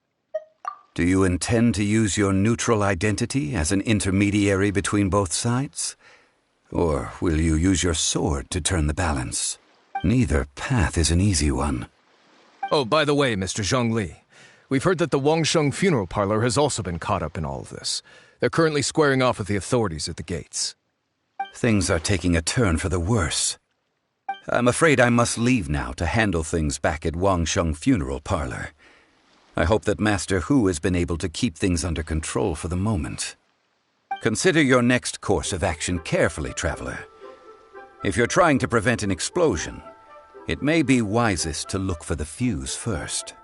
Do you intend to use your neutral identity as an intermediary between both sides? Or will you use your sword to turn the balance? Neither path is an easy one. Oh, by the way, Mr. Zhongli, we've heard that the Wangsheng Funeral Parlor has also been caught up in all of this. They're currently squaring off with the authorities at the gates. Things are taking a turn for the worse. I'm afraid I must leave now to handle things back at Wangsheng Funeral Parlor. I hope that Master Hu has been able to keep things under control for the moment. Consider your next course of action carefully, Traveler. If you're trying to prevent an explosion, it may be wisest to look for the fuse first.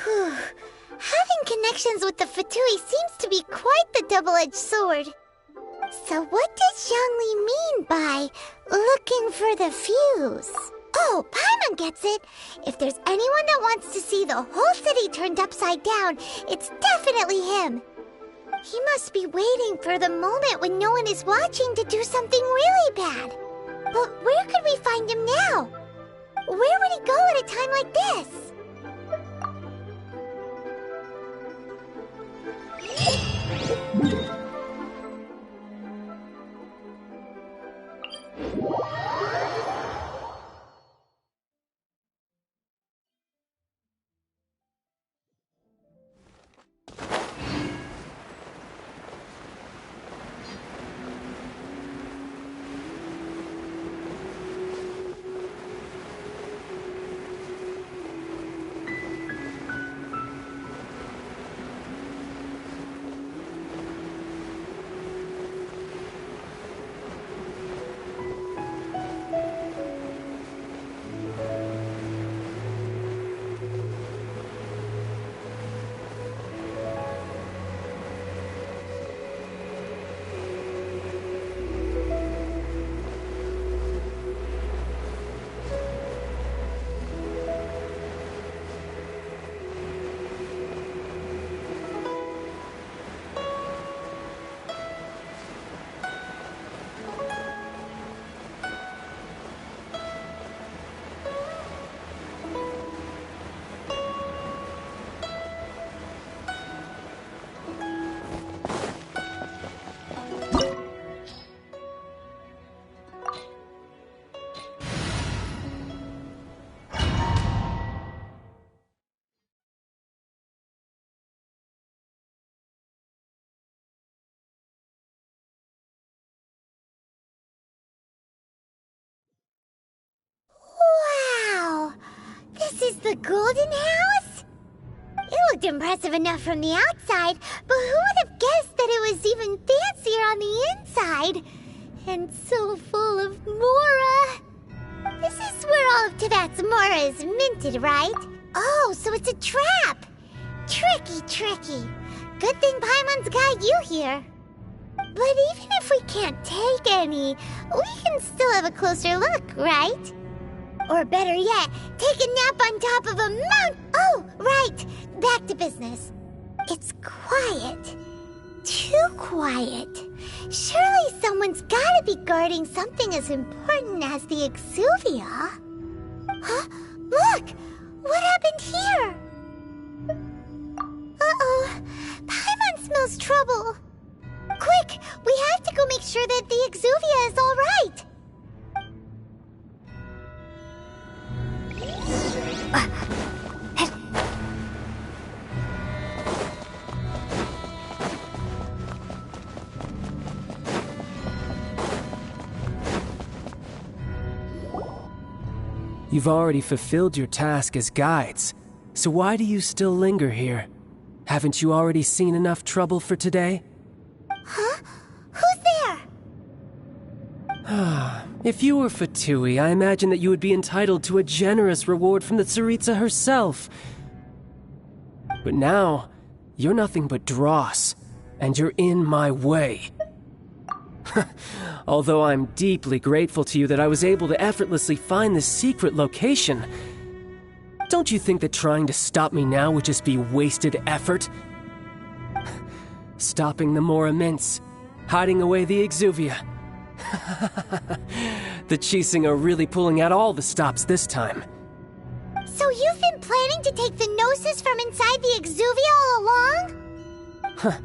Whew. Having connections with the Fatui seems to be quite the double-edged sword. So what does Zhongli mean by looking for the fuse? Oh, Paimon gets it. If there's anyone that wants to see the whole city turned upside down, it's definitely him. He must be waiting for the moment when no one is watching to do something really bad. But where could we find him now? Where would he go at a time like this? Wow! This is the Golden House? It looked impressive enough from the outside, but who would have guessed that it was even fancier on the inside? And so full of Mora. This is where all of Tibet's Mora is minted, right? Oh, so it's a trap. Tricky, tricky. Good thing Paimon's got you here. But even if we can't take any, we can still have a closer look, right? Or better yet, take a nap on top of a mount. Oh, right. Back to business. It's quiet. Too quiet. Surely someone's gotta be guarding something as important as the Exuvia. Huh? Look! What happened here? Uh-oh. Paimon smells trouble. Quick! We have to go make sure that the Exuvia is all right. You've already fulfilled your task as guides, so why do you still linger here? Haven't you already seen enough trouble for today? Huh? Who's there? If you were Fatui, I imagine that you would be entitled to a generous reward from the Tsaritsa herself. But now, you're nothing but dross, and you're in my way. Although I'm deeply grateful to you that I was able to effortlessly find this secret location, don't you think that trying to stop me now would just be wasted effort? Stopping the Mora Mints, hiding away the Exuvia. The Chising are really pulling out all the stops this time. So you've been planning to take the Gnosis from inside the Exuvia all along?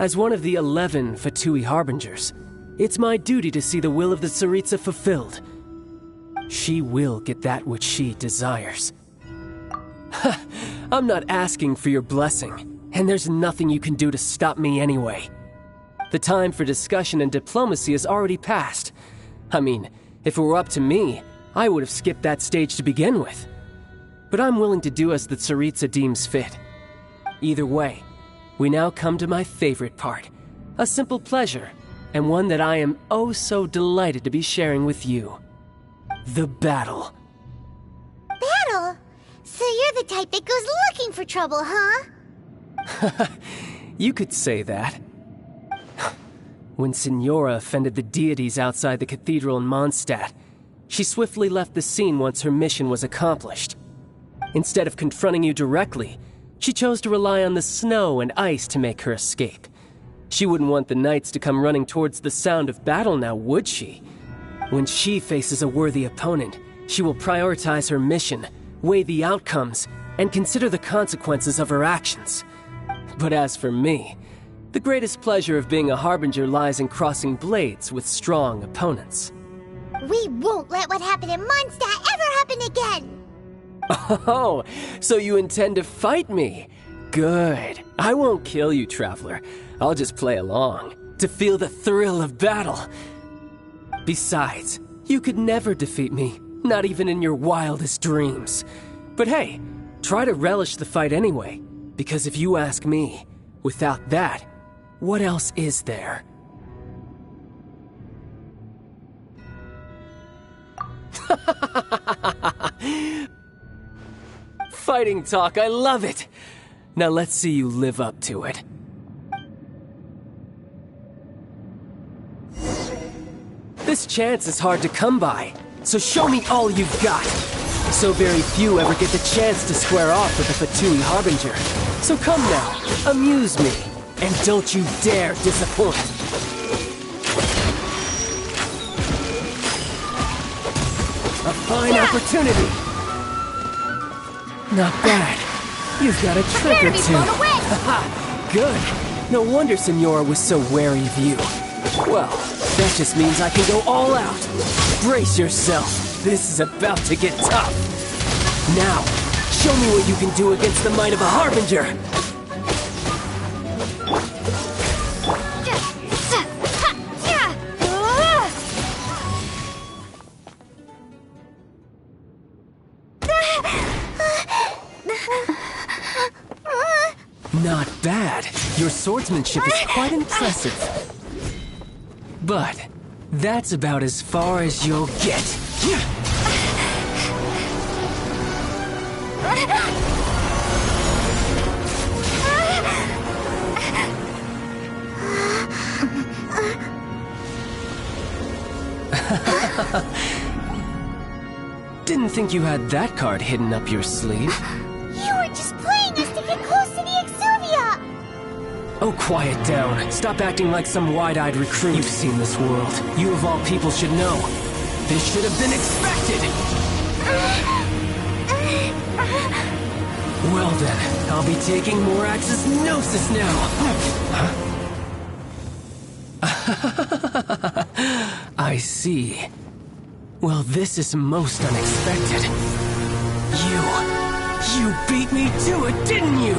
As one of the 11 Fatui Harbingers, it's my duty to see the will of the Tsaritsa fulfilled. She will get that which she desires. I'm not asking for your blessing, and there's nothing you can do to stop me anyway. The time for discussion and diplomacy has already passed. I mean, if it were up to me, I would have skipped that stage to begin with. But I'm willing to do as the Tsaritsa deems fit. Either way, we now come to my favorite part. A simple pleasure, and one that I am oh so delighted to be sharing with you. The battle. Battle? So you're the type that goes looking for trouble, huh? You could say that. When Signora offended the deities outside the cathedral in Mondstadt, she swiftly left the scene once her mission was accomplished. Instead of confronting you directly, she chose to rely on the snow and ice to make her escape. She wouldn't want the knights to come running towards the sound of battle now, would she? When she faces a worthy opponent, she will prioritize her mission, weigh the outcomes, and consider the consequences of her actions. But as for me, the greatest pleasure of being a harbinger lies in crossing blades with strong opponents. We won't let what happened in Mondstadt ever happen again! Oh, so you intend to fight me? Good. I won't kill you, Traveler. I'll just play along, to feel the thrill of battle. Besides, you could never defeat me, not even in your wildest dreams. But hey, try to relish the fight anyway, because if you ask me, without that, what else is there? Fighting talk, I love it! Now let's see you live up to it. This chance is hard to come by, so show me all you've got. So very few ever get the chance to square off with the Fatui Harbinger. So come now, amuse me, and don't you dare disappoint. A fine opportunity. Not bad. You've got a trick or two. Haha, good. No wonder Senora was so wary of you. Well, that just means I can go all out. Brace yourself. This is about to get tough. Now, show me what you can do against the might of a Harbinger. Not bad. Your swordsmanship is quite impressive. But that's about as far as you'll get. Didn't think you had that card hidden up your sleeve. You were just playing us to get close to the Exuvia! Oh, quiet down. Stop acting like some wide-eyed recruit. You've seen this world. You of all people should know. This should have been expected! Well then, I'll be taking Morax's Gnosis now! I see. Well, this is most unexpected. You beat me to it, didn't you?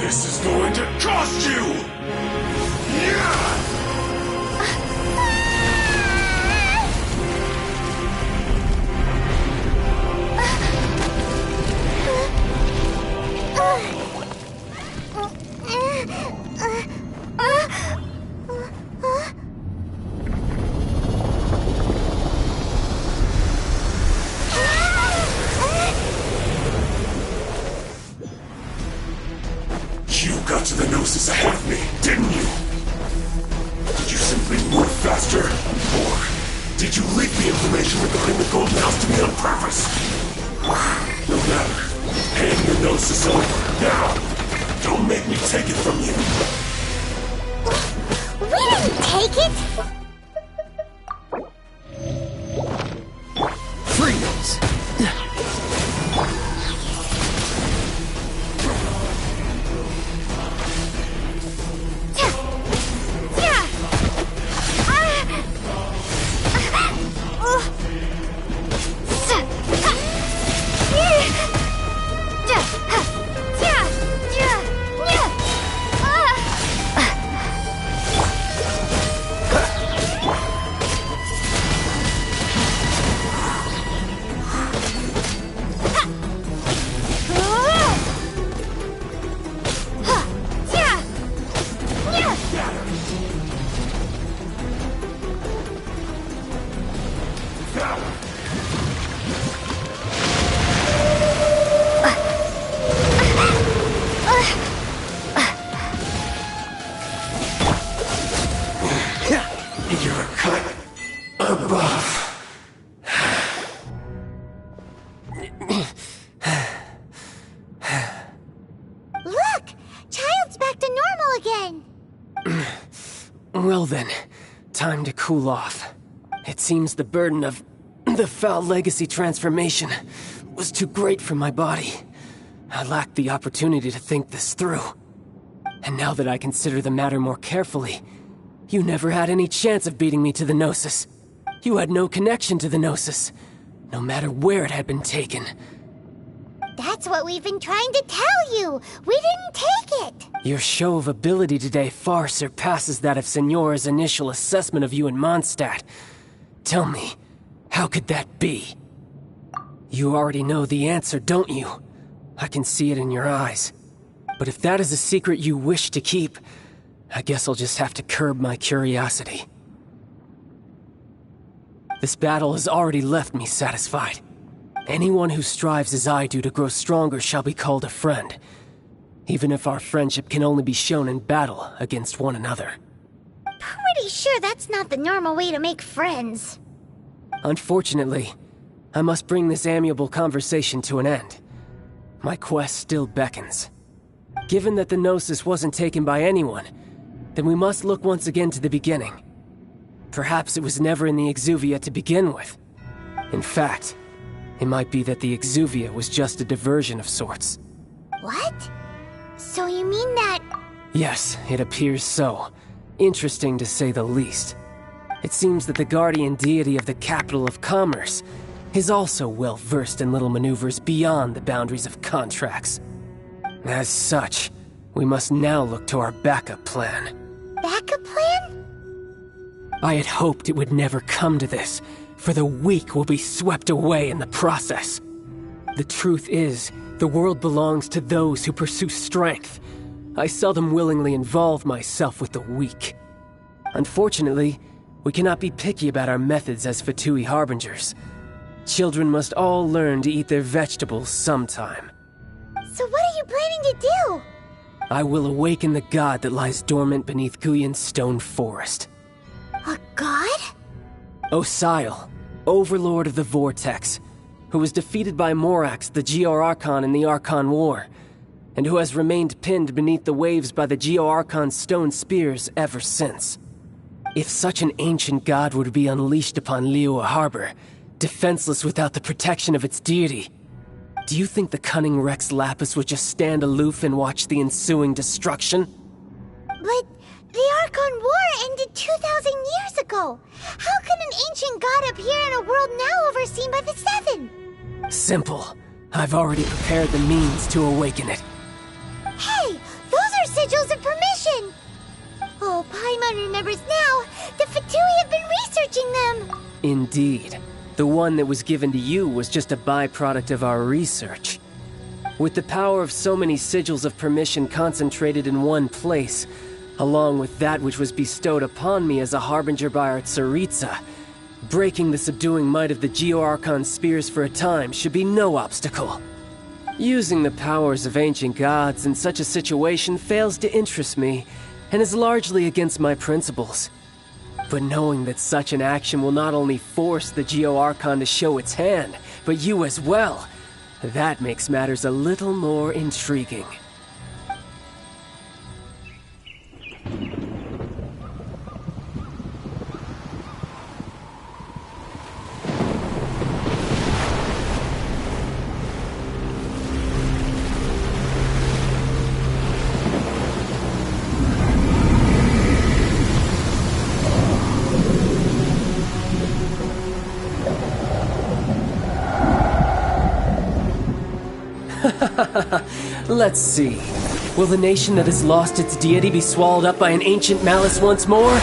This is going to cost you! You got to the Gnosis ahead of me, didn't you? Did you simply move faster? Or did you leak the information regarding the Golden House to me on purpose? No matter. Hand the Gnosis over, now! Don't make me take it from you! We didn't take it! Freeze! Well then, time to cool off. It seems the burden of the foul legacy transformation was too great for my body. I lacked the opportunity to think this through. And now that I consider the matter more carefully, you never had any chance of beating me to the Gnosis. You had no connection to the Gnosis, no matter where it had been taken. That's what we've been trying to tell you! We didn't take it! Your show of ability today far surpasses that of Signora's initial assessment of you in Mondstadt. Tell me, how could that be? You already know the answer, don't you? I can see it in your eyes. But if that is a secret you wish to keep, I guess I'll just have to curb my curiosity. This battle has already left me satisfied. Anyone who strives as I do to grow stronger shall be called a friend, even if our friendship can only be shown in battle against one another. Pretty sure that's not the normal way to make friends. Unfortunately, I must bring this amiable conversation to an end. My quest still beckons. Given that the Gnosis wasn't taken by anyone, then we must look once again to the beginning. Perhaps it was never in the Exuvia to begin with. In fact, it might be that the Exuvia was just a diversion of sorts. What? So you mean that... Yes, it appears so. Interesting to say the least. It seems that the guardian deity of the capital of commerce is also well versed in little maneuvers beyond the boundaries of contracts. As such, we must now look to our backup plan. Backup plan? I had hoped it would never come to this, for the weak will be swept away in the process. The truth is, the world belongs to those who pursue strength. I seldom willingly involve myself with the weak. Unfortunately, we cannot be picky about our methods as Fatui Harbingers. Children must all learn to eat their vegetables sometime. So what are you planning to do? I will awaken the god that lies dormant beneath Guyon's stone forest. A god? Osial, overlord of the Vortex, who was defeated by Morax, the Geo-Archon in the Archon War, and who has remained pinned beneath the waves by the Geo-Archon's stone spears ever since. If such an ancient god were to be unleashed upon Liyue Harbor, defenseless without the protection of its deity, do you think the cunning Rex Lapis would just stand aloof and watch the ensuing destruction? But the Archon War ended 2,000 years ago. How can an ancient god appear in a world now overseen by the Seven? Simple. I've already prepared the means to awaken it. Hey, those are sigils of permission! Oh, Paimon remembers now. The Fatui have been researching them. Indeed. The one that was given to you was just a byproduct of our research. With the power of so many sigils of permission concentrated in one place, along with that which was bestowed upon me as a harbinger by our Tsaritsa, breaking the subduing might of the Geo-Archon spears for a time should be no obstacle. Using the powers of ancient gods in such a situation fails to interest me, and is largely against my principles. But knowing that such an action will not only force the Geo-Archon to show its hand, but you as well, that makes matters a little more intriguing. Let's see. Will the nation that has lost its deity be swallowed up by an ancient malice once more?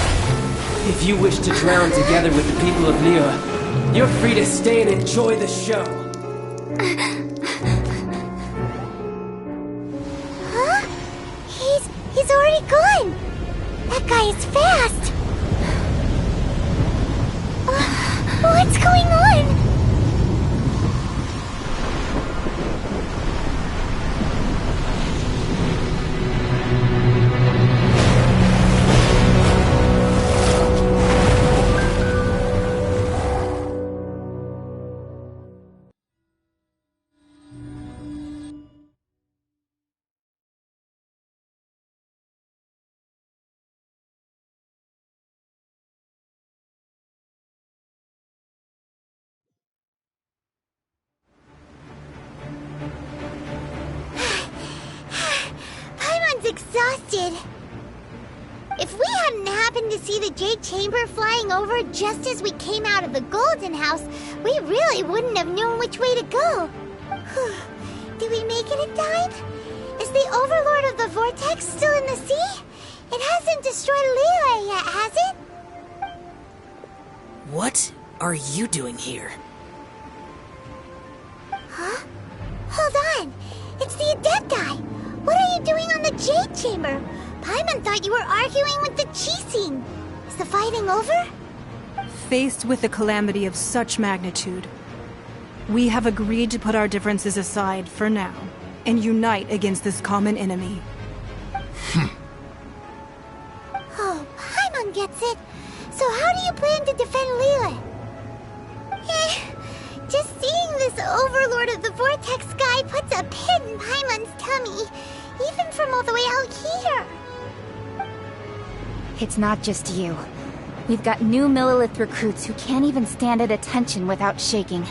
If you wish to drown together with the people of Liyue, you're free to stay and enjoy the show. Huh? He's already gone. That guy is fast. What's going on? did. If we hadn't happened to see the Jade Chamber flying over just as we came out of the Golden House, we really wouldn't have known which way to go. Did we make it in time? Is the Overlord of the Vortex still in the sea? It hasn't destroyed Liyue yet, has it? What are you doing here? Huh? Hold on. It's the Adepti. What are you doing on the Jade Chamber? Paimon thought you were arguing with the Qixing. Is the fighting over? Faced with a calamity of such magnitude, we have agreed to put our differences aside for now and unite against this common enemy. Oh, Paimon gets it. So how do you plan to defend Liyue? Just seeing this Overlord of the Vortex guy puts a pit in Paimon's tummy, even from all the way out here. It's not just you. We've got new Millilith recruits who can't even stand at attention without shaking.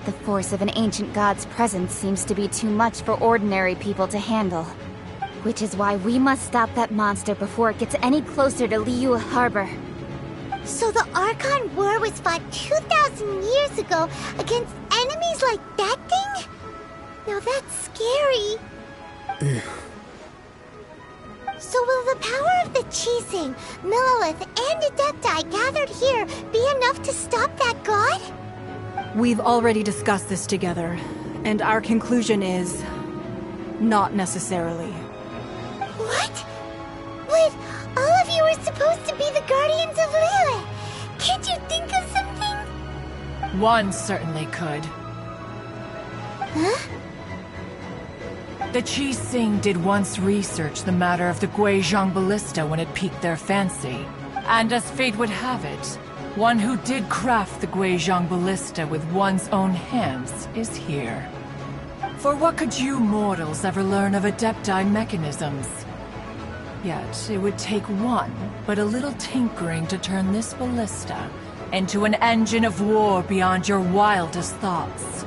The force of an ancient god's presence seems to be too much for ordinary people to handle. Which is why we must stop that monster before it gets any closer to Liyue Harbor. So the Archon War was fought 2,000 years ago against enemies like that thing? Now that's scary. So will the power of the Qixing, Millilith, and Adepti gathered here be enough to stop that god? We've already discussed this together, and our conclusion is... not necessarily. What? Wait, all of you were supposed to be the Guardians of Liyue. Can't you think of something? One certainly could. Huh? The Qixing did once research the matter of the Guizhong Ballista when it piqued their fancy. And as fate would have it, one who did craft the Guizhong Ballista with one's own hands is here. For what could you mortals ever learn of Adepti mechanisms? Yet, it would take one, but a little tinkering to turn this ballista into an engine of war beyond your wildest thoughts.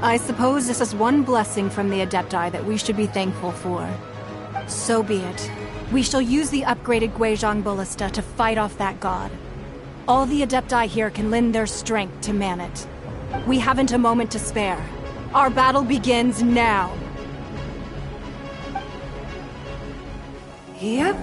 I suppose this is one blessing from the Adepti that we should be thankful for. So be it. We shall use the upgraded Guizhong Ballista to fight off that god. All the Adepti here can lend their strength to man it. We haven't a moment to spare. Our battle begins now. Yep.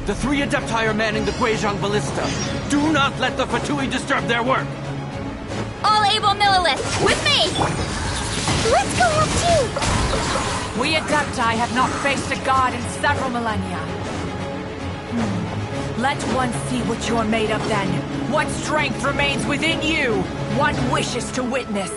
The three Adepti are manning the Guizhong Ballista. Do not let the Fatui disturb their work! All able Millilith, with me! Let's go help too! We Adepti have not faced a god in several millennia. Let one see what you're made of then. What strength remains within you. One wishes to witness.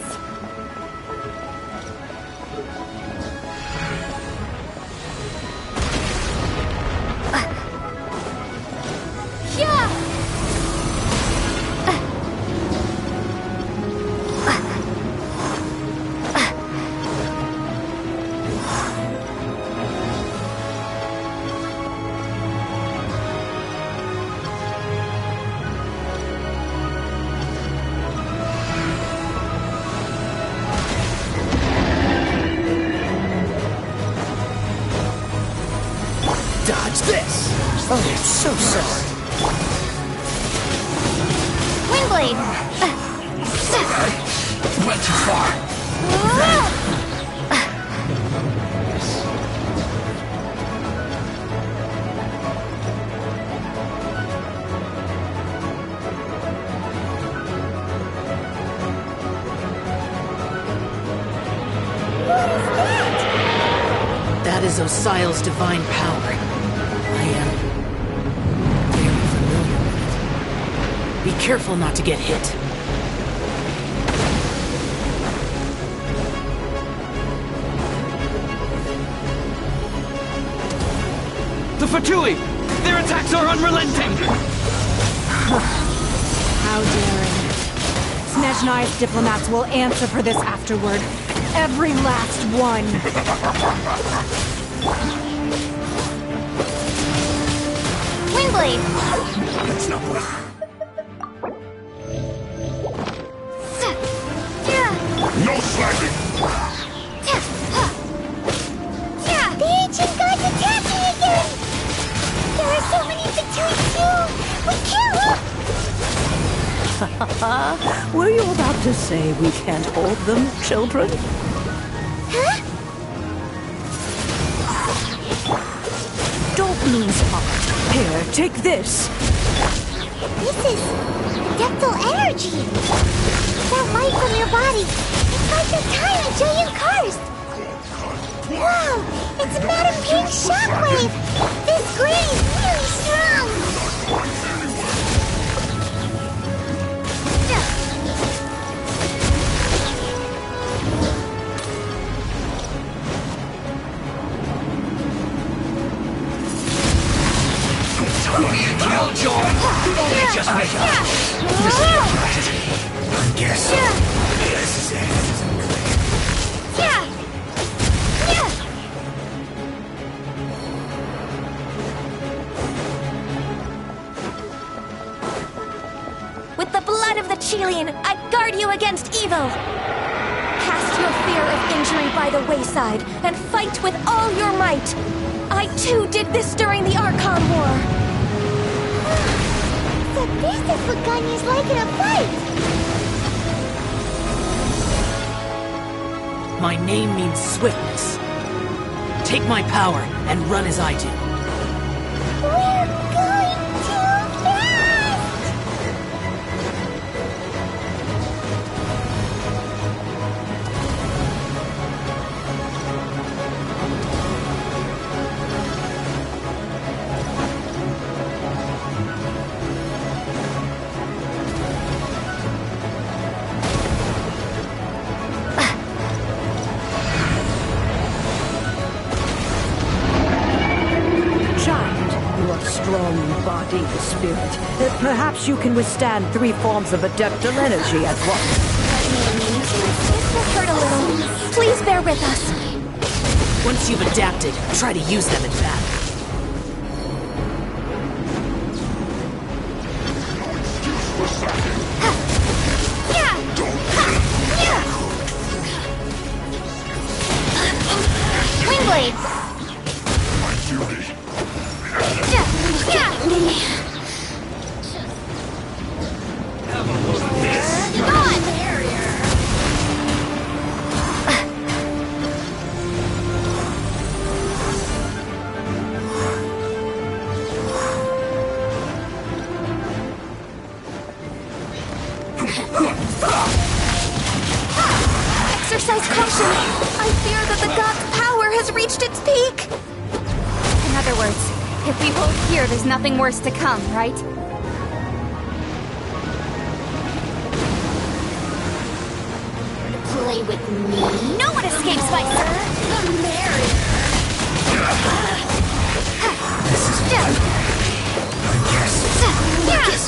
Dodge this! Oh, I'm so sorry. Windblade! Went too far. That is Osial's divine power. I am very familiar with it. Be careful not to get hit. The Fatui! Their attacks are unrelenting! How daring. Snezhnai's diplomats will answer for this afterward. Every last one. Windblade! That's not what. No slapping! The ancient god's attacking again! There are so many Fatui too! We can't! Were you about to say we can't hold them, children? Huh? Don't lose heart. Here, take this. This is adeptal energy! That light from your body! It's like the time of Julian Karst! Wow! It's Madame Pink's shockwave! This grid is really strong! Killjoy! Only just make up. This is I guess. This is it. With the blood of the Chilean, I guard you against evil! Cast your fear of injury by the wayside, and fight with all your might! I too did this during the Archon War! So this is what Ganya's like in a fight! My name means swiftness. Take my power and run as I do. We're going too fast! Strong in body and spirit. Perhaps you can withstand 3 forms of adeptal energy at once. This will hurt a little. Please bear with us. Once you've adapted, try to use them in battle. Windblade! Exercise caution! I fear that the god's power has reached its peak! In other words, if we hold here, there's nothing worse to come, right? Play with me? No one escapes my The merrier! This is I guess.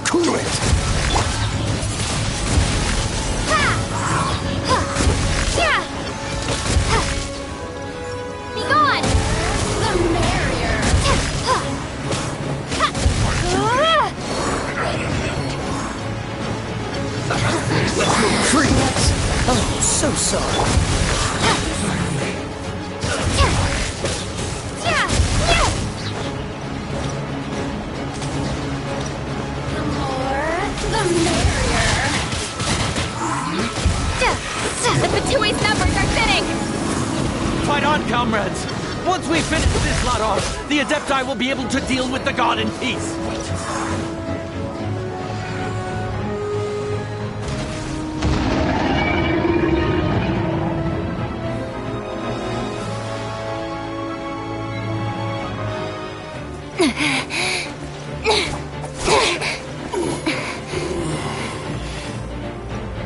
Do it! Be gone! The merrier! Let's move free. Oh, so sorry. Fight on, comrades! Once we finish this lot off, the Adepti will be able to deal with the god in peace.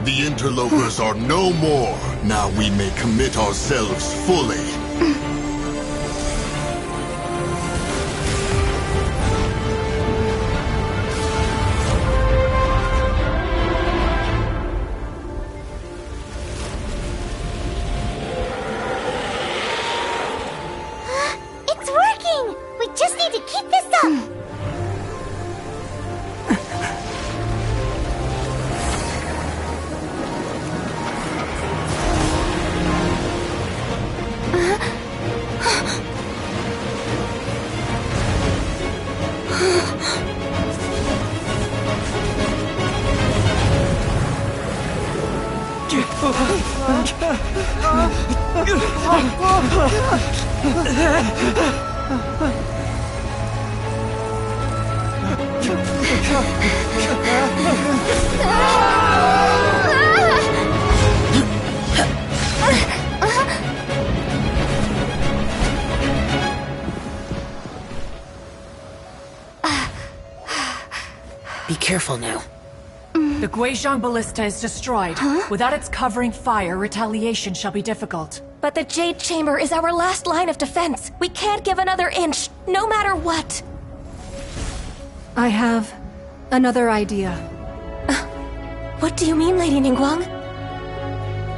The interlopers are no more. Now we may commit ourselves fully. It's working! We just need to keep this up! Be careful now. The Guizhong Ballista is destroyed. Without its covering fire, retaliation shall be difficult. But the Jade Chamber is our last line of defense. We can't give another inch, no matter what. I have another idea. What do you mean, Lady Ningguang?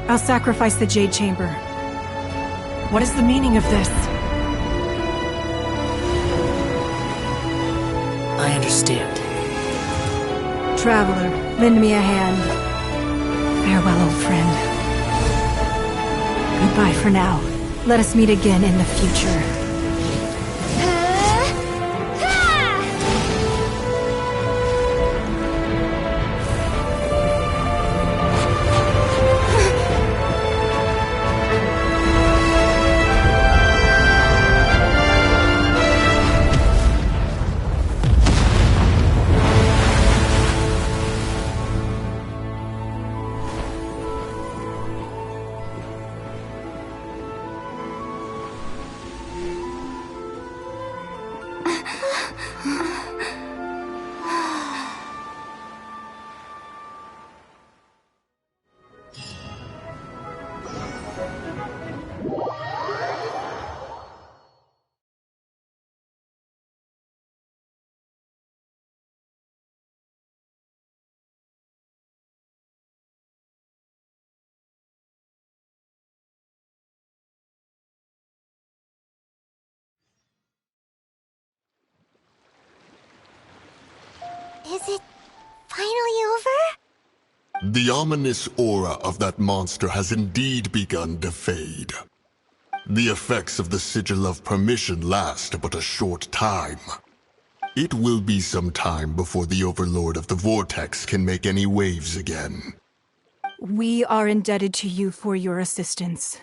I'll sacrifice the Jade Chamber. What is the meaning of this? I understand. Traveler, lend me a hand. Farewell, old friend. Goodbye for now. Let us meet again in the future. Is it finally over? The ominous aura of that monster has indeed begun to fade. The effects of the Sigil of Permission last but a short time. It will be some time before the Overlord of the Vortex can make any waves again. We are indebted to you for your assistance.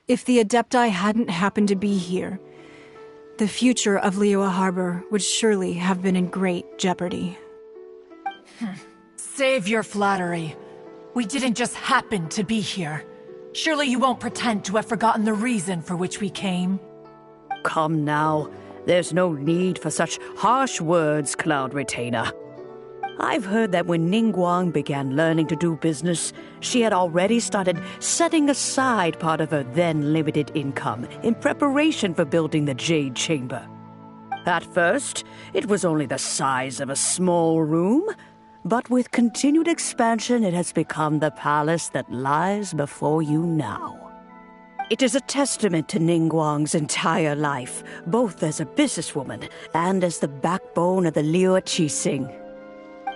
If the Adepti hadn't happened to be here, the future of Liyue Harbor would surely have been in great jeopardy. Save your flattery. We didn't just happen to be here. Surely you won't pretend to have forgotten the reason for which we came. Come now. There's no need for such harsh words, Cloud Retainer. I've heard that when Ningguang began learning to do business, she had already started setting aside part of her then limited income in preparation for building the Jade Chamber. At first, it was only the size of a small room, but with continued expansion, it has become the palace that lies before you now. It is a testament to Ningguang's entire life, both as a businesswoman and as the backbone of the Liyue Qixing.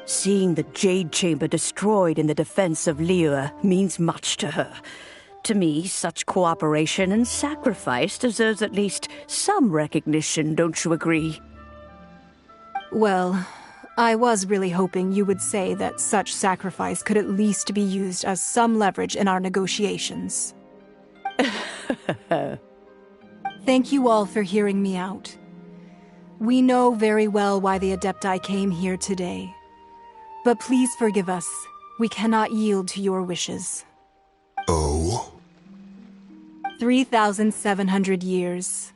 Seeing the Jade Chamber destroyed in the defense of Liyue means much to her. To me, such cooperation and sacrifice deserves at least some recognition, don't you agree? Well, I was really hoping you would say that such sacrifice could at least be used as some leverage in our negotiations. Thank you all for hearing me out. We know very well why the Adepti came here today. But please forgive us. We cannot yield to your wishes. Oh? 3,700 years.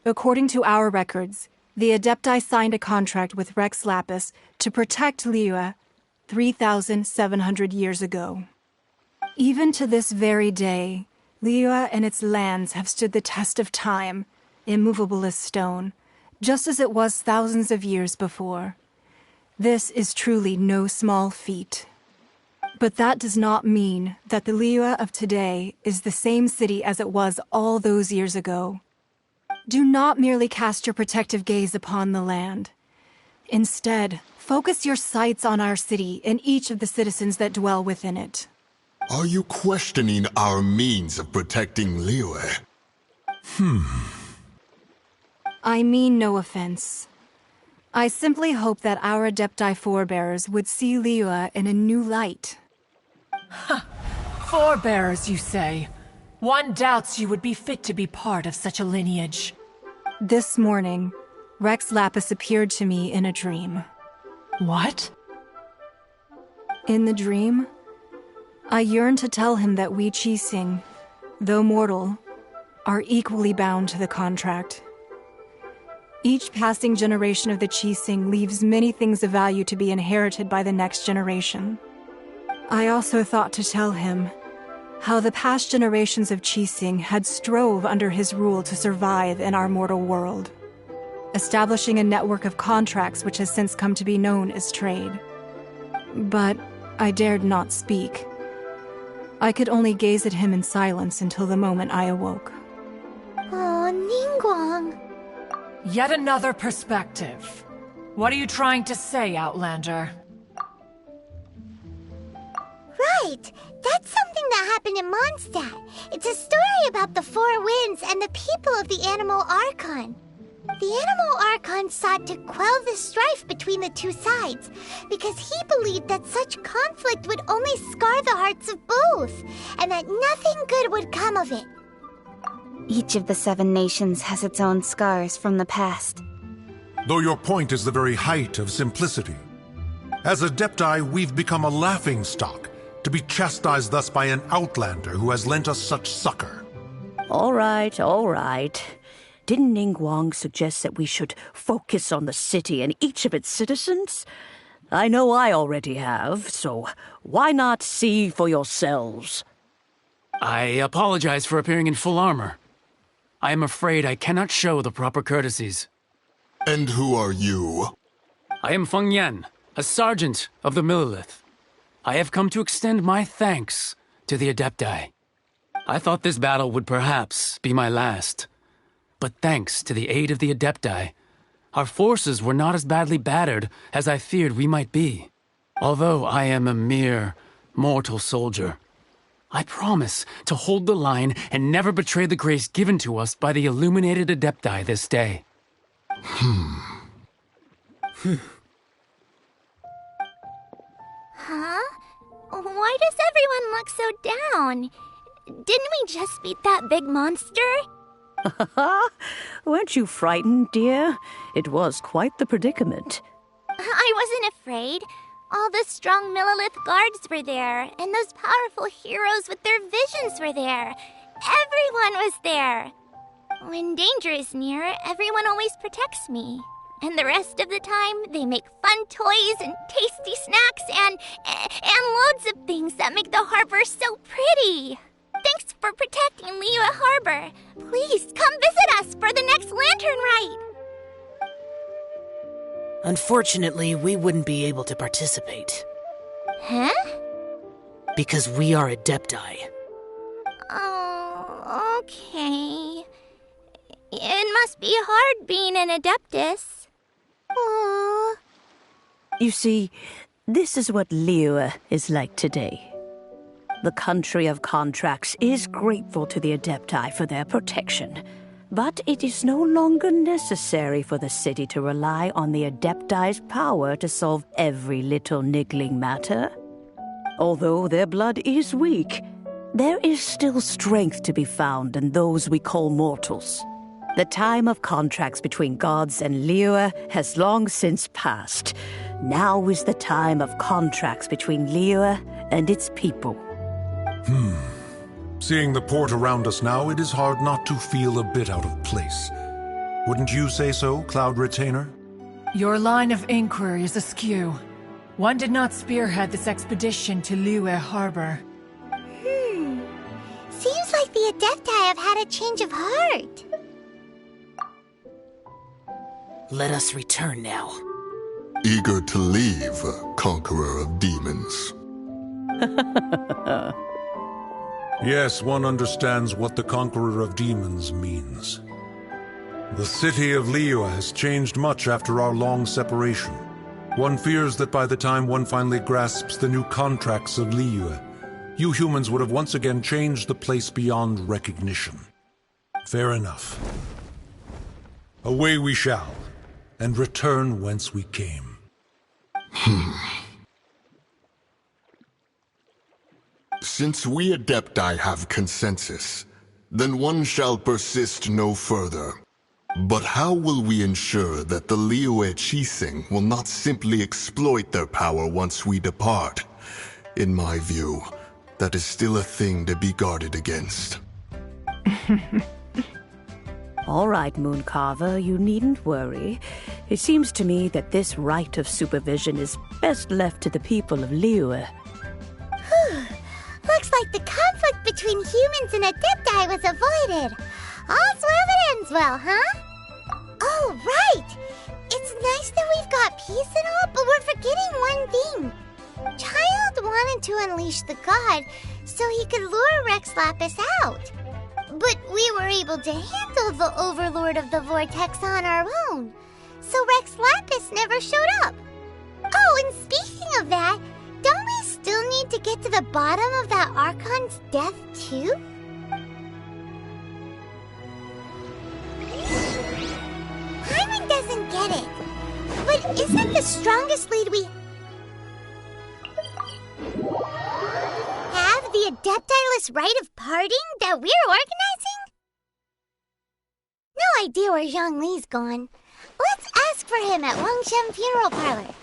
According to our records, the Adepti signed a contract with Rex Lapis to protect Liyue 3,700 years ago. Even to this very day, Liyue and its lands have stood the test of time, immovable as stone, just as it was thousands of years before. This is truly no small feat. But that does not mean that the Liyue of today is the same city as it was all those years ago. Do not merely cast your protective gaze upon the land. Instead, focus your sights on our city and each of the citizens that dwell within it. Are you questioning our means of protecting Liyue? I mean no offense. I simply hope that our Adepti forebears would see Liyue in a new light. Forebears, you say? One doubts you would be fit to be part of such a lineage. This morning, Rex Lapis appeared to me in a dream. What? In the dream, I yearned to tell him that we Qixing, though mortal, are equally bound to the contract. Each passing generation of the Qixing leaves many things of value to be inherited by the next generation. I also thought to tell him how the past generations of Qixing had strove under his rule to survive in our mortal world, establishing a network of contracts which has since come to be known as trade. But I dared not speak. I could only gaze at him in silence until the moment I awoke. Oh, Ningguang. Yet another perspective. What are you trying to say, Outlander? Right! That's something that happened in Mondstadt. It's a story about the Four Winds and the people of the Animal Archon. The Animal Archon sought to quell the strife between the two sides because he believed that such conflict would only scar the hearts of both, and that nothing good would come of it. Each of the 7 nations has its own scars from the past. Though your point is the very height of simplicity. As Adepti, we've become a laughingstock, to be chastised thus by an outlander who has lent us such succor. All right, all right. Didn't Ningguang suggest that we should focus on the city and each of its citizens? I know I already have, so why not see for yourselves? I apologize for appearing in full armor. I am afraid I cannot show the proper courtesies. And who are you? I am Feng Yan, a sergeant of the Millilith. I have come to extend my thanks to the Adepti. I thought this battle would perhaps be my last. But thanks to the aid of the Adepti, our forces were not as badly battered as I feared we might be. Although I am a mere mortal soldier, I promise to hold the line and never betray the grace given to us by the illuminated Adepti this day. Huh? Why does everyone look so down? Didn't we just beat that big monster? Weren't you frightened, dear? It was quite the predicament. I wasn't afraid. All the strong Millilith guards were there, and those powerful heroes with their visions were there. Everyone was there. When danger is near, everyone always protects me. And the rest of the time, they make fun toys and tasty snacks and loads of things that make the harbor so pretty. Thanks for protecting Liyue Harbor. Please come visit us for the next lantern rite. Unfortunately, we wouldn't be able to participate. Huh? Because we are Adepti. Oh, okay. It must be hard being an Adeptus. Aww. You see, this is what Liyue is like today. The country of contracts is grateful to the Adepti for their protection, but it is no longer necessary for the city to rely on the Adepti's power to solve every little niggling matter. Although their blood is weak, There is still strength to be found in those we call mortals. The time of contracts between gods and Liyue has long since passed. Now is the time of contracts between Liyue and its people. Seeing the port around us now, it is hard not to feel a bit out of place. Wouldn't you say so, Cloud Retainer? Your line of inquiry is askew. One did not spearhead this expedition to Liyue Harbor. Seems like the Adepti have had a change of heart. Let us return now. Eager to leave, Conqueror of Demons. Yes, one understands what the Conqueror of Demons means. The city of Liyue has changed much after our long separation. One fears that by the time one finally grasps the new contracts of Liyue, you humans would have once again changed the place beyond recognition. Fair enough. Away we shall, and return whence we came. Since we Adepti have consensus, then one shall persist no further. But how will we ensure that the Liyue Qixing will not simply exploit their power once we depart? In my view, that is still a thing to be guarded against. All right, Mooncarver, you needn't worry. It seems to me that this right of supervision is best left to the people of Liyue. Looks like the conflict between humans and Adepti was avoided. All's well that ends well, huh? Oh, right! It's nice that we've got peace and all, but we're forgetting one thing. Child wanted to unleash the god so he could lure Rex Lapis out. But we were able to handle the Overlord of the Vortex on our own, so Rex Lapis never showed up. Oh, and speaking of that, don't we still need to get to the bottom of that Archon's death, too? Paimon doesn't get it. But isn't the strongest lead we have the Adepti-less rite of parting that we're organizing? No idea where Zhang Li's gone. Let's ask for him at Wangshan Funeral Parlor.